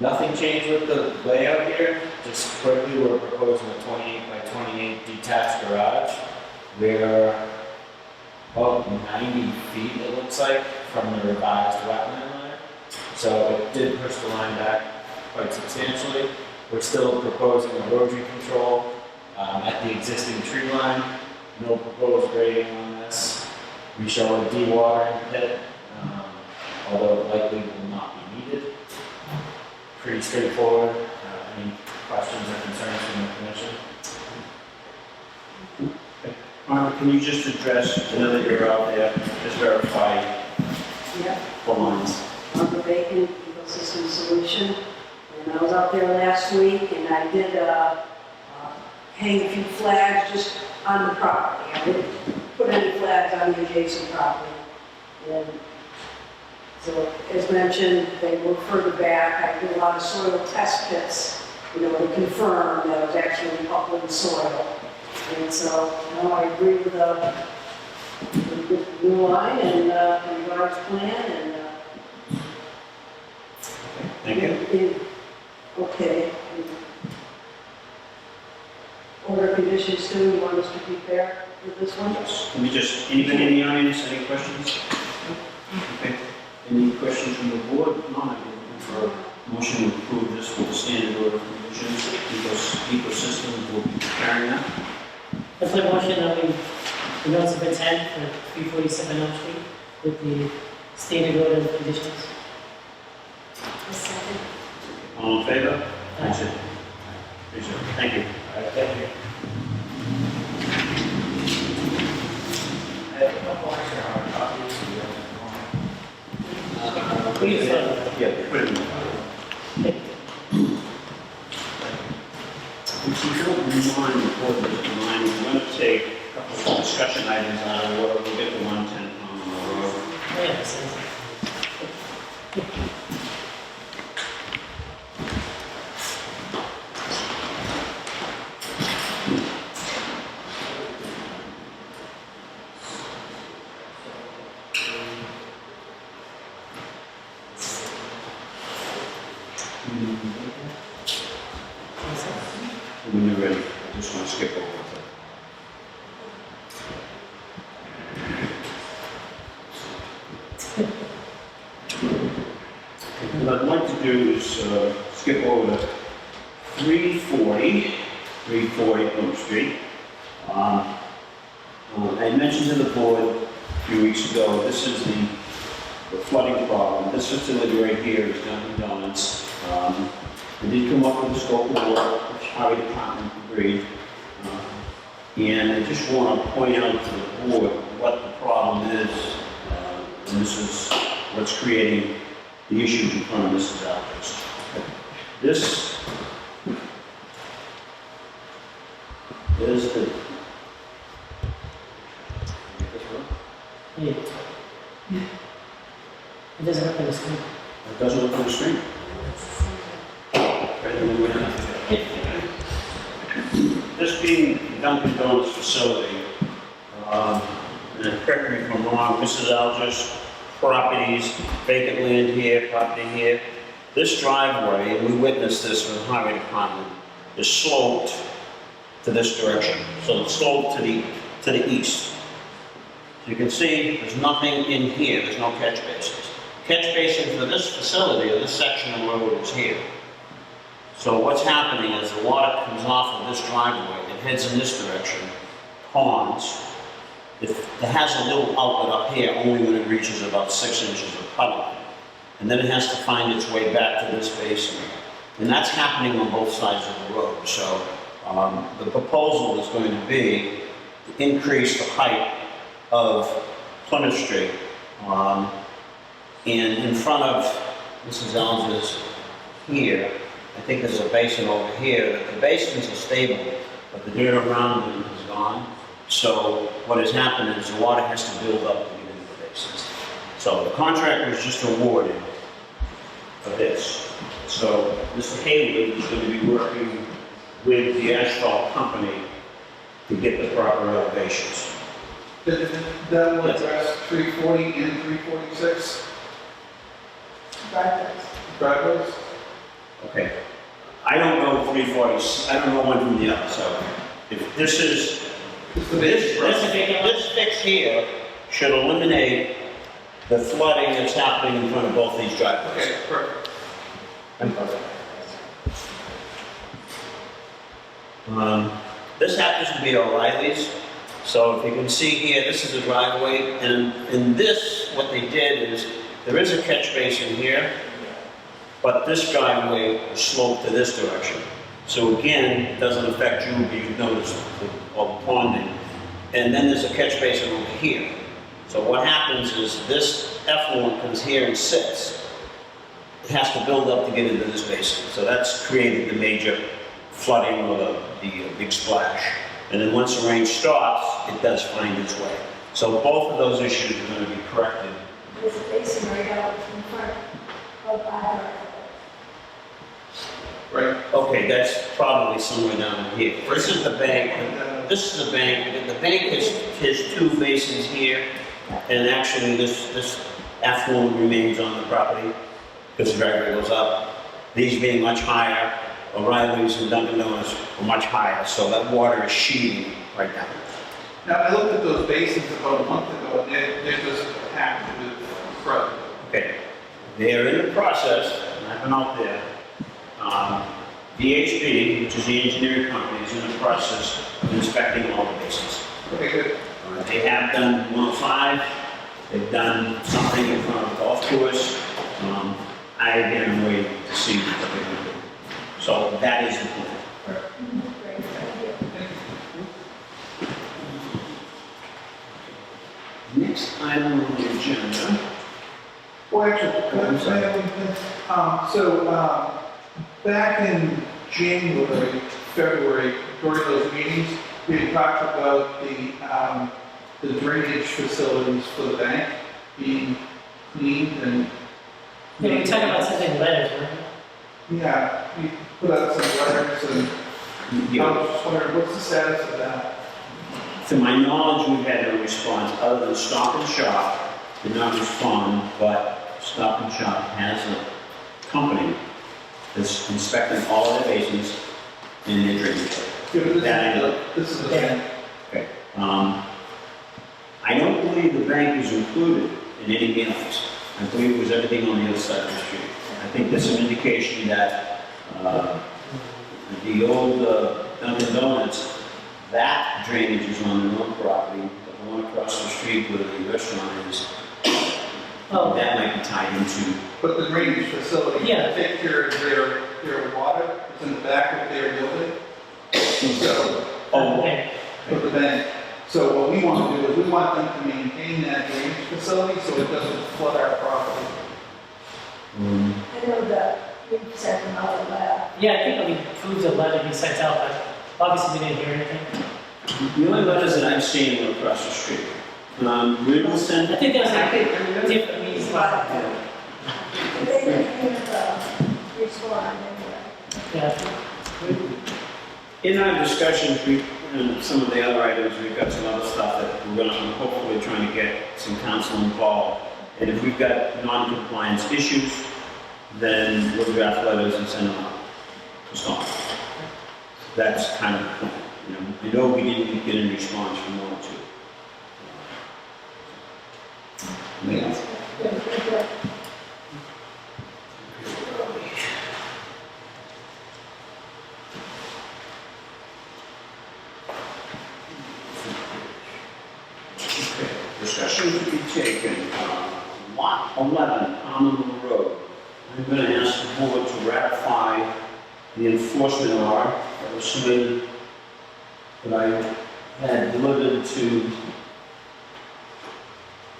nothing changed with the layout here. Just quickly, we're proposing a 28 by 28 detached garage. We're about 90 feet, it looks like, from the revised wetland line. So it did push the line back quite substantially. We're still proposing erosion control at the existing tree line. No proposed grading on this. We show a dewatering pit, although it likely will not be needed. pretty straightforward. Any questions or concerns from the commission? Can you just address, now that you're out there, just verify Yeah. the lines? On the vacant ecosystem solution. And I was out there last week and I did hang a few flags just on the property. I didn't put any flags on the adjacent property. And so, as mentioned, they were further back. I did a lot of soil test pits, to confirm that it was actually upland soil. And so, I agree with the new line and revised plan and Thank you. Okay. Order conditions too, you want us to prepare with this one? Yes. Can we just, anybody in the audience, any questions? Okay. Any questions from the board? None. I'm looking for a motion to approve this with the standard order of conditions. Ecosystems will be preparing that. That's my motion that we notice of intent for 347 Elm Street with the standard order of conditions. A second. All in favor? That's it. Thank you. Thank you. I have a couple extra hard copies. Please, Yeah, put it in the file. If you don't mind, the board doesn't mind, we're going to take a couple of discussion items out of order. We'll get to 110 on the road. yeah, so- When you're ready, I just want to skip over it. What I'd like to do is skip over to 340 Oak Street. I mentioned to the board a few weeks ago, this is the flooding problem. This facility right here is Dunkin' Donuts. I did come up with a scope of work, which Highway Department agreed. And I just want to point out to the board what the problem is. And this is what's creating the issues in front of Mrs. Alvarez. This is the... yeah. It doesn't look like a screen. It doesn't look on the screen. This being Dunkin' Donuts facility, and correct me if I'm wrong, Mrs. Alger's properties, vacant land here, property here. This driveway, and we witnessed this with the highway department, is sloped to this direction. So it's sloped to the east. So you can see there's nothing in here, there's no catch basins. Catch basin for this facility, or this section of road is here. So what's happening is the water comes off of this driveway, it heads in this direction, ponds. It has a little outlet up here only when it reaches about 6 inches of puddling. And then it has to find its way back to this basin. And that's happening on both sides of the road. So the proposal is going to be to increase the height of Plymouth Street. And in front of Mrs. Alger's here, I think there's a basin over here. The basins are stable, but the dirt around them is gone. So what has happened is the water has to build up to get into the basins. So the contractor is just awarded for this. So Mr. Haywood is going to be working with the asphalt company to get the proper elevations. That will address 340 and 346 driveways? Okay. I don't know 340, I don't know one from the other, so if this is, this fix here should eliminate the flooding that's happening in front of both these driveways. Okay, perfect. This happens to be O'Reilly's, so if you can see here, this is a driveway, and in this, what they did is, there is a catch basin here, but this driveway will slope to this direction. So again, it doesn't affect you, but you notice all the ponding. And then there's a catch basin over here. So what happens is this effluent comes here and sits. It has to build up to get into this basin. So that's created the major flooding or the big splash. And then once the rain stops, it does find its way. So both of those issues are going to be corrected. There's a basin right out in front of our, Right. Okay, that's probably somewhere down here. This is the bank. This is the bank. The bank has two basins here, and actually this affluent remains on the property because the driveway goes up. These being much higher, O'Reilly's and Dunkin' Donuts are much higher, so that water is sheeting right down. Now, I looked at those basins about a month ago, and they're just packed with crud. Okay, they're in the process, and I've been out there. VHB, which is the engineering company, is in the process of inspecting all the basins. Okay, good. They have done 105, they've done something in front of the golf course. I again am waiting to see what they're going to do. So that is the plan. great, thank you. Next item on the agenda. Well, actually, can I say one thing? Back in January, February, during those meetings, we had talked about the drainage facilities for the bank being cleaned and. Yeah, we talked about sending letters, weren't we? Yeah, we put out some letters and I was just wondering, what's the status of that? To my knowledge, we've had no response other than Stop and Shop did not respond, but Stop and Shop has a company that's inspecting all of their basins in their drainage. Yeah, but That I know. this is the bank. Okay. I don't believe the bank is included in anything else. I believe it was everything on the other side of the street. I think that's an indication that the old Dunkin' Donuts, that drainage is on their own property, but the one across the street where the restaurant is, that might be tied into. But the drainage facility, Yeah. take care of their water, it's in the back of their building. So, Okay. for the bank. So what we want to do is we want them to maintain that drainage facility so it doesn't flood our property. I know that we sent them out a letter. Yeah, I think we approved the letter being sent out, but obviously we didn't hear anything. The only letters that I've seen are across the street. We will send. I think there's a different reason why. They didn't respond anyway. Yeah. In our discussions, and some of the other items, we've got some other stuff that we're going to hopefully trying to get some council involved. And if we've got non-compliance issues, then we'll draft letters and send them out to Stop. That's kind of the plan. I know we didn't get any response from one or two. Yeah. Discussion to be taken, lot 11, Common Road. I'm going to ask the board to ratify the enforcement order that was submitted, that I had delivered to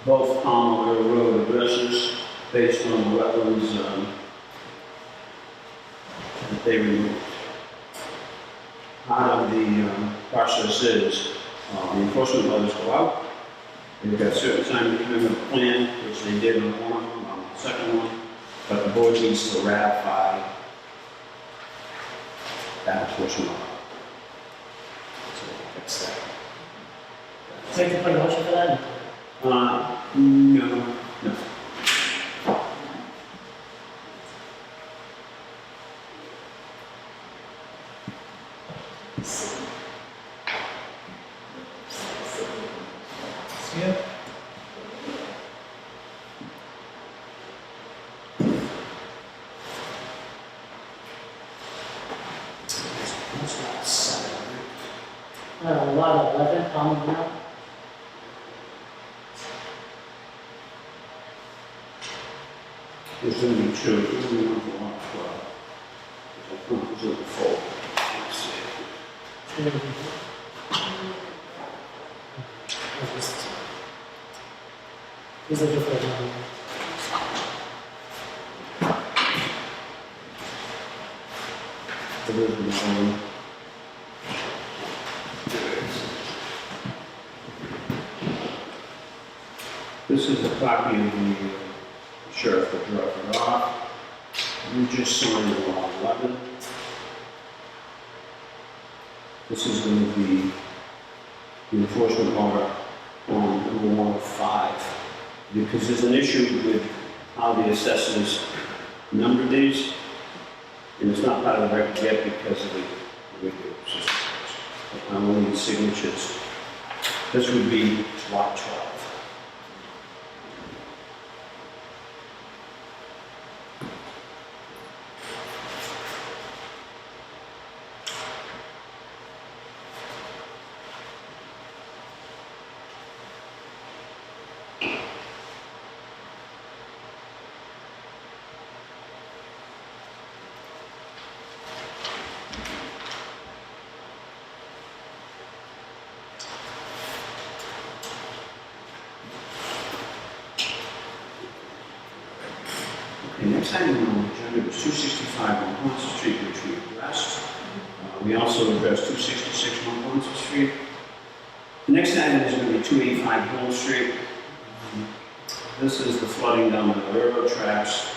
both Common Road addresses based on the wetlands that they removed. Part of the process is the enforcement letters go out. They've got certain time to come in with a plan, which they did on one of them, on the second one, but the board needs to ratify that enforcement order. So that's that. So you have to put a motion for that? No. Yeah. Lot 11, Common Road. There's going to be two, one for lot Is it the full? Let's see. He's looking for a number. It is the one. This is a copy of the sheriff that dropped it off. We just signed it on 11. This is going to be the enforcement order on number 105. Because there's an issue with how the assessors number these, and it's not part of the record yet because of the regular system. I will need signatures. This would be lot 12. The next item on the agenda was 265 Monpont Street, which we addressed. We also addressed 266 Monpont Street. The next item is going to be 285 Hill Street. This is the flooding down the railroad tracks.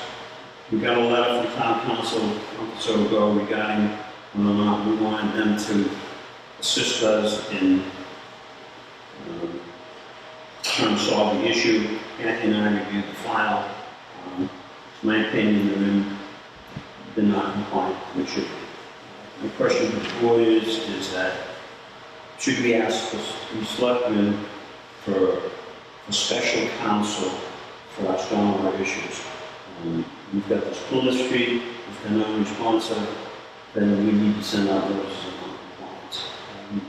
We got a letter from town council a month or so ago regarding whether or not we wanted them to assist us in trying to solve the issue. Anthony and I reviewed the file. In my opinion, they're not compliant, which should be. My question to the board is that should we ask the selectmen for special counsel for our stormwater issues? We've got this Plymouth Street, if they're not responsive, then we need to send out notices of non-compliance.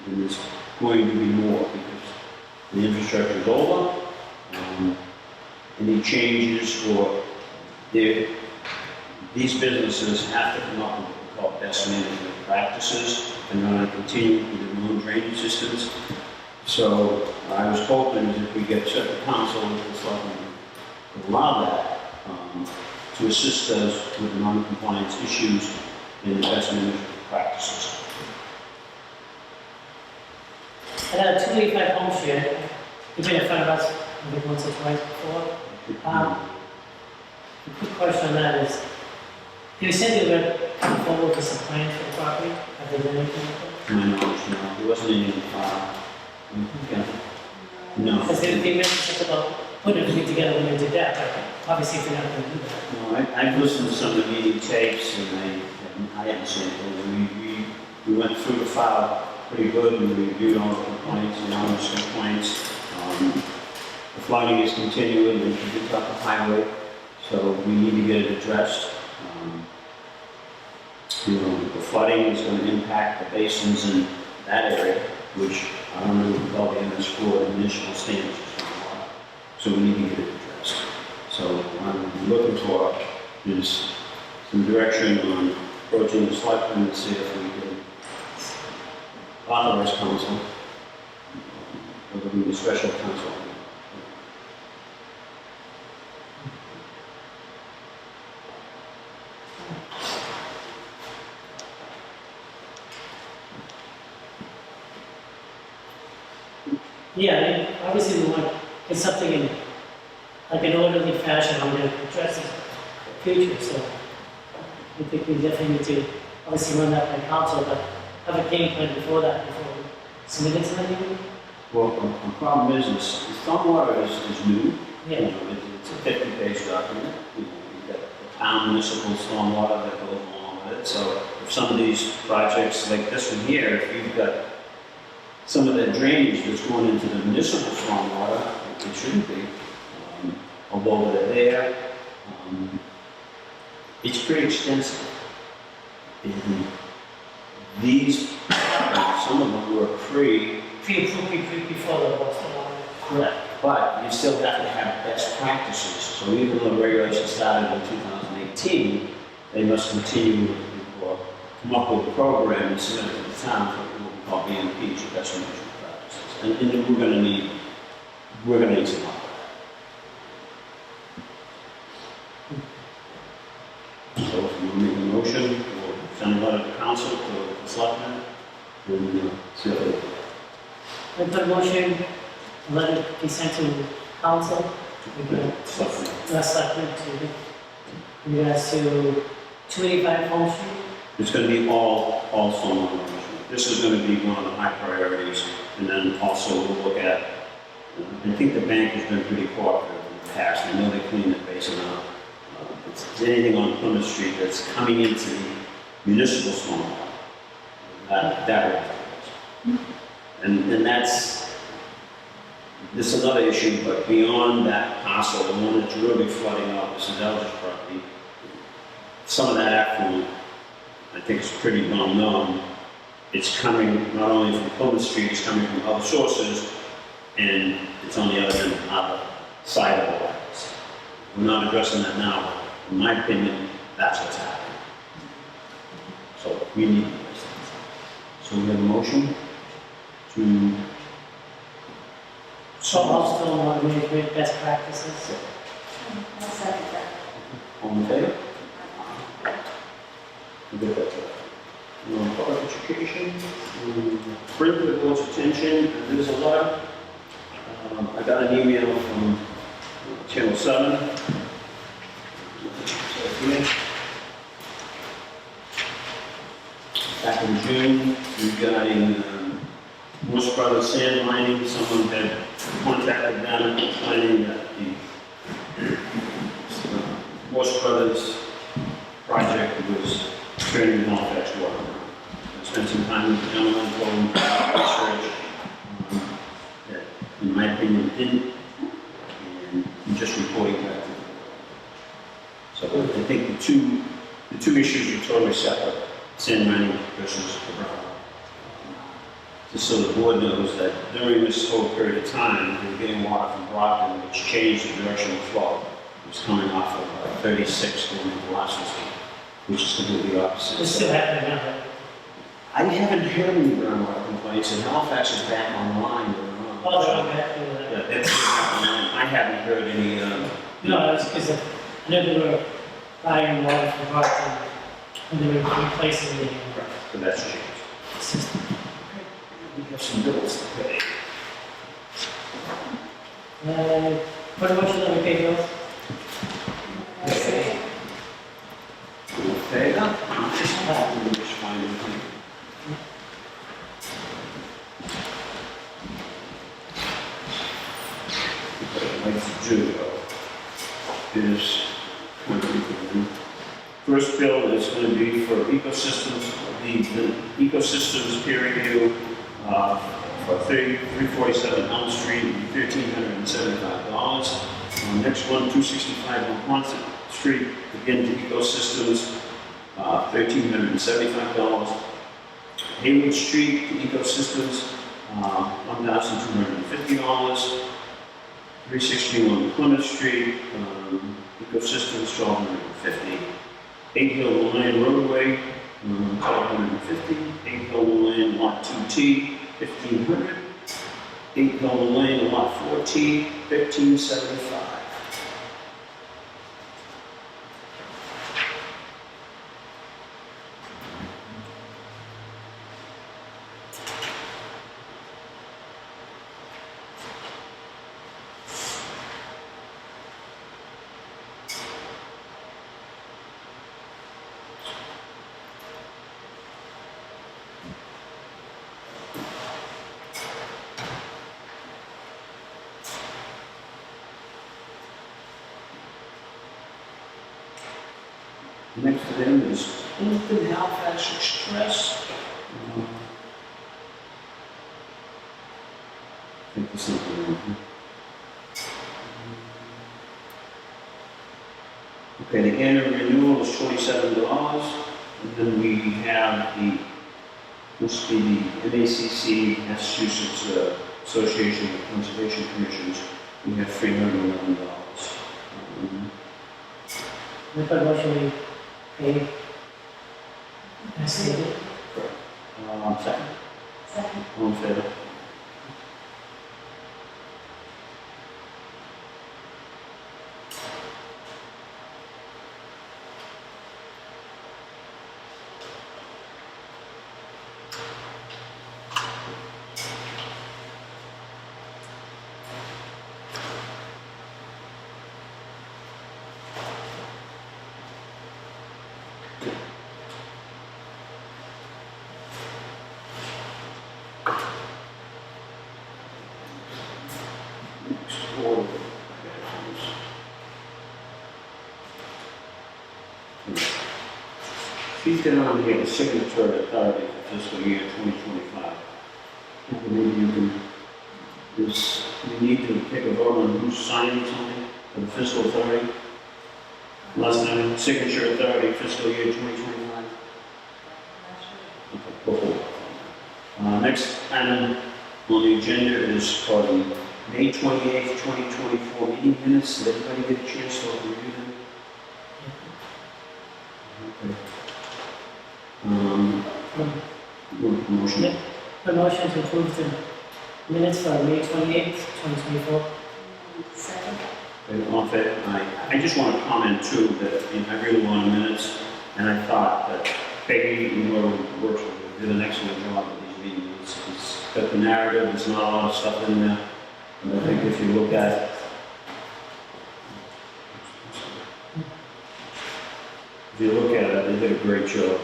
And there's going to be more because the infrastructure is over. Any changes or these businesses have to come up with what we call best management practices and going to continue with their own drainage systems. So I was hoping that if we get certain counsel with the selectmen to allow that to assist us with non-compliance issues in the best management practices. At 285 Home Street, you've been in front of us maybe once or twice before. The quick question on that is, you said you were coming forward with some plans for the property. Have they done anything with it? To my knowledge, no, there wasn't any in the file. Okay. No. Because they mentioned something about putting everything together when they did that, but obviously if they're not going to do that. No, I've listened to some of the meeting tapes and I haven't seen anything. We went through the file pretty good and we reviewed all the complaints and honest complaints. The flooding is continuing and we talk the highway, so we need to get it addressed. The flooding is going to impact the basins in that area, which I don't know what all the MS4 initial standards is going on. So we need to get it addressed. So what I'm looking for is some direction on approaching the selectmen to see if we can authorize council, whether we need special council. Yeah, I mean, obviously we want to get something in, like an orderly fashion on the address in the future, so I think we definitely need to obviously run that by council, but have a game plan before that, before we submit it to them. Well, the problem is the stormwater is new. Yeah. It's a 50-page document. You've got the town municipal stormwater that goes along with it. So if some of these projects like this one here, if you've got some of that drainage that's going into the municipal stormwater, it shouldn't be. Although they're there, it's pretty extensive. And these, some of them were Pre-approved before the Boston law. correct, but you still have to have best practices. So even though the regulations started in 2018, they must continue for come up with a program and submit it to the town for what we call BMPs, or best management practices. And then we're gonna need some help. So if you want to make a motion, or send a letter to council, to the selectmen, and see what they do. I put a motion, a letter be sent to council, Selectmen. selectmen to, in regards to 285 Home Street. It's gonna be all stormwater management. This is gonna be one of the high priorities, and then also we'll look at, I think the bank has been pretty cooperative in the past. I know they cleaned the basin out. If there's anything on Plymouth Street that's coming into the municipal stormwater, that will. And that's, this is another issue, but beyond that parcel, the one that's really flooding out, this is Elder's property, some of that effluent, I think it's pretty well known. It's coming not only from Plymouth Street, it's coming from other sources, and it's on the other side of the lines. We're not addressing that now. In my opinion, that's what's happening. So we need to address that. So we have a motion to. So I'll still want to make best practices. I'll second that. All in favor? We get that. Public education, bring to the board's attention, and there's a letter. I got an email from Channel 7. Back in June, regarding Morse Brothers sand mining. Someone had contacted them explaining that the Morse Brothers project was turning Halifax water. I spent some time with the gentleman, told him about research that, in my opinion, didn't, and I'm just reporting back to the board. So I think the two issues are totally separate, sand mining versus the brown. Just so the board knows that during this whole period of time, we were getting water from Brockton, which changed the direction of flow. It was coming off of 36 going into Washington, which is completely opposite. It's still happening now, right? I haven't heard any groundwater complaints, and Halifax is back online. Oh, they're back to that. Yeah, that's back online. I haven't heard any, No, it's because I know they were buying water from Brockton, and they were replacing the so that's changed. system. We have some bills to pay. What about you, let me pay bills? I'll second. Okay, let me just find it. Like June is first bill is going to be for ecosystems, the ecosystems peer review for 347 Elm Street, $1,375. Next one, 265 on Quonset Street, again to ecosystems, $1,375. Haywood Street to ecosystems, $1,250. 361 Plymouth Street, ecosystems, $1,250. 8 Hill Lane roadway, $1,250. 8 Hill Lane lot 2T, $1,500. 8 Hill Lane lot 4T, $1,575. Next to them is Open Halifax Express. I think there's something wrong here. Okay, the annual renewal is $27, and then we have must be the MACC, Massachusetts Association of Conservation Commissions. We have $311. I put a motion we pay Second. Second, Second. all in favor? Next order. She's got on here the signature authority for fiscal year 2025. Maybe you can, this, we need to take a vote on who's signing something for the fiscal authority. Last time, signature authority fiscal year 2025. Okay, before. Next item on the agenda is for the May 28th, 2024 meeting minutes. Did everybody get a chance to review them? Okay. Motion. Yep. A motion to approve the minutes for May 28th, 2024. Second. All in favor? Aye. I just want to comment too that I really wanted minutes, and I thought that Peggy, whoever works with her, did an excellent job with these meetings. It's got the narrative, there's not a lot of stuff in there. And I think if you look at it, they did a great job.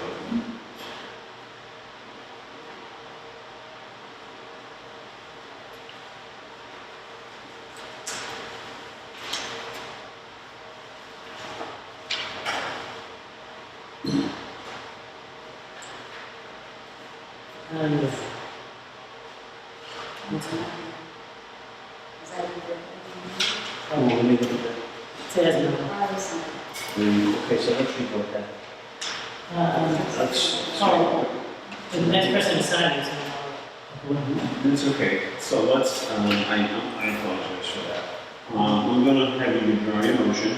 And Is that either? Let me look at that. says no. I was on. Okay, so let's revote that. That's, Oh, the next person to sign is that's okay. So let's, I apologize for that. I'm gonna have you withdraw your motion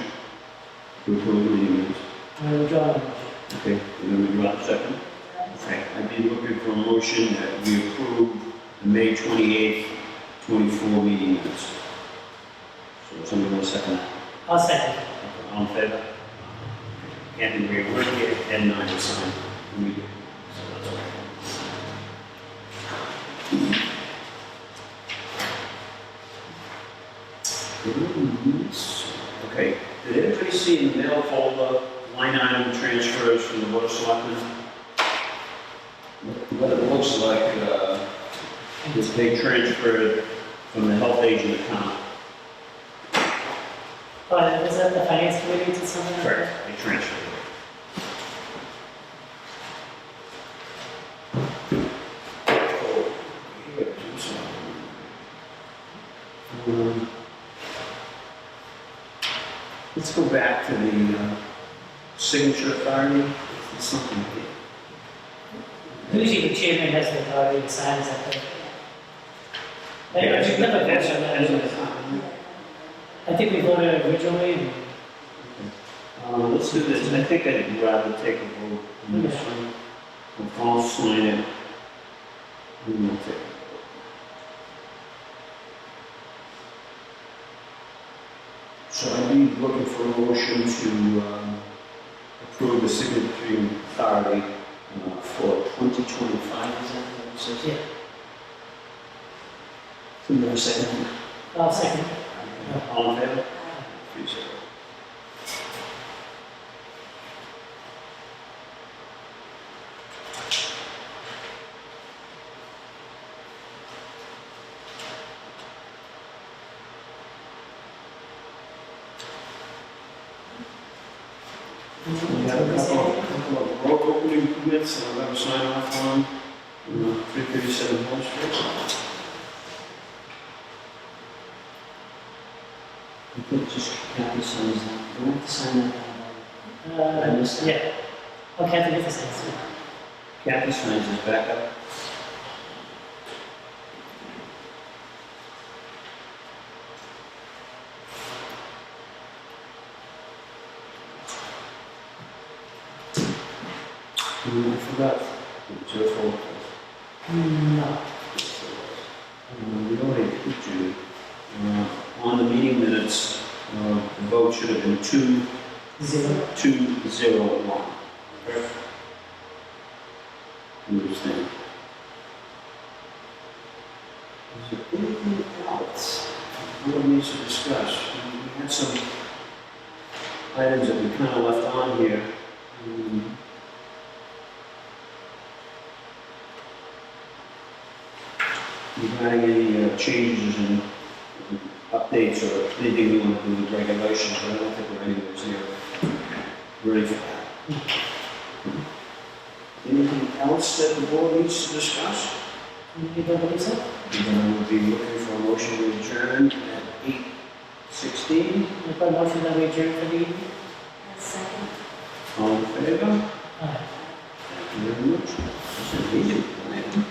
to approve the meeting minutes. I will draw the motion. Okay, you're gonna withdraw the second? Okay, I'd be looking for a motion that we approve the May 28th, 24 meeting minutes. So somebody want to second that? I'll second. Okay, all in favor? Anthony, we're here at 9 to sign. We do. So that's okay. Okay, did everybody see in the mail folder line item transfers from the Board of Selectmen? What it looks like is they transferred from the health agent account. But was that the finance committee to something like that? Correct. They transferred it. Let's go back to the signature authority. There's something here. Usually the chairman has the authority to sign, is that correct? Yeah, We've never voted on that. I think we voted originally. Let's do this. I think I'd rather take a vote on this one. I'll sign it. And we'll take a vote. So I'd be looking for a motion to approve the signatory authority for 2025, is that what it says? Yeah. Can you second? I'll second. All in favor? 3-0. We have a couple of road opening permits that I'm going to sign off on. 337 Home Street. I think just Kathy signs that. Do I have to sign that? I missed that. Yeah. Oh, Kathy gets the sense. Kathy signs his backup. I forgot. It's your fault. No. We already did do, on the meeting minutes, the vote should have been 2-0-1. 0. Understand? Is there anything else the board needs to discuss? We had some items that we kind of left on here. Regarding any changes in updates or anything we want to do with regulations, but I don't think we're anywhere near ready for that. Anything else that the board needs to discuss? You don't believe so? Then we'll be looking for a motion to adjourn at 8:16. I put a motion that we adjourn for the evening. Second. All in favor? Aye. Thank you very much. That's an easy one.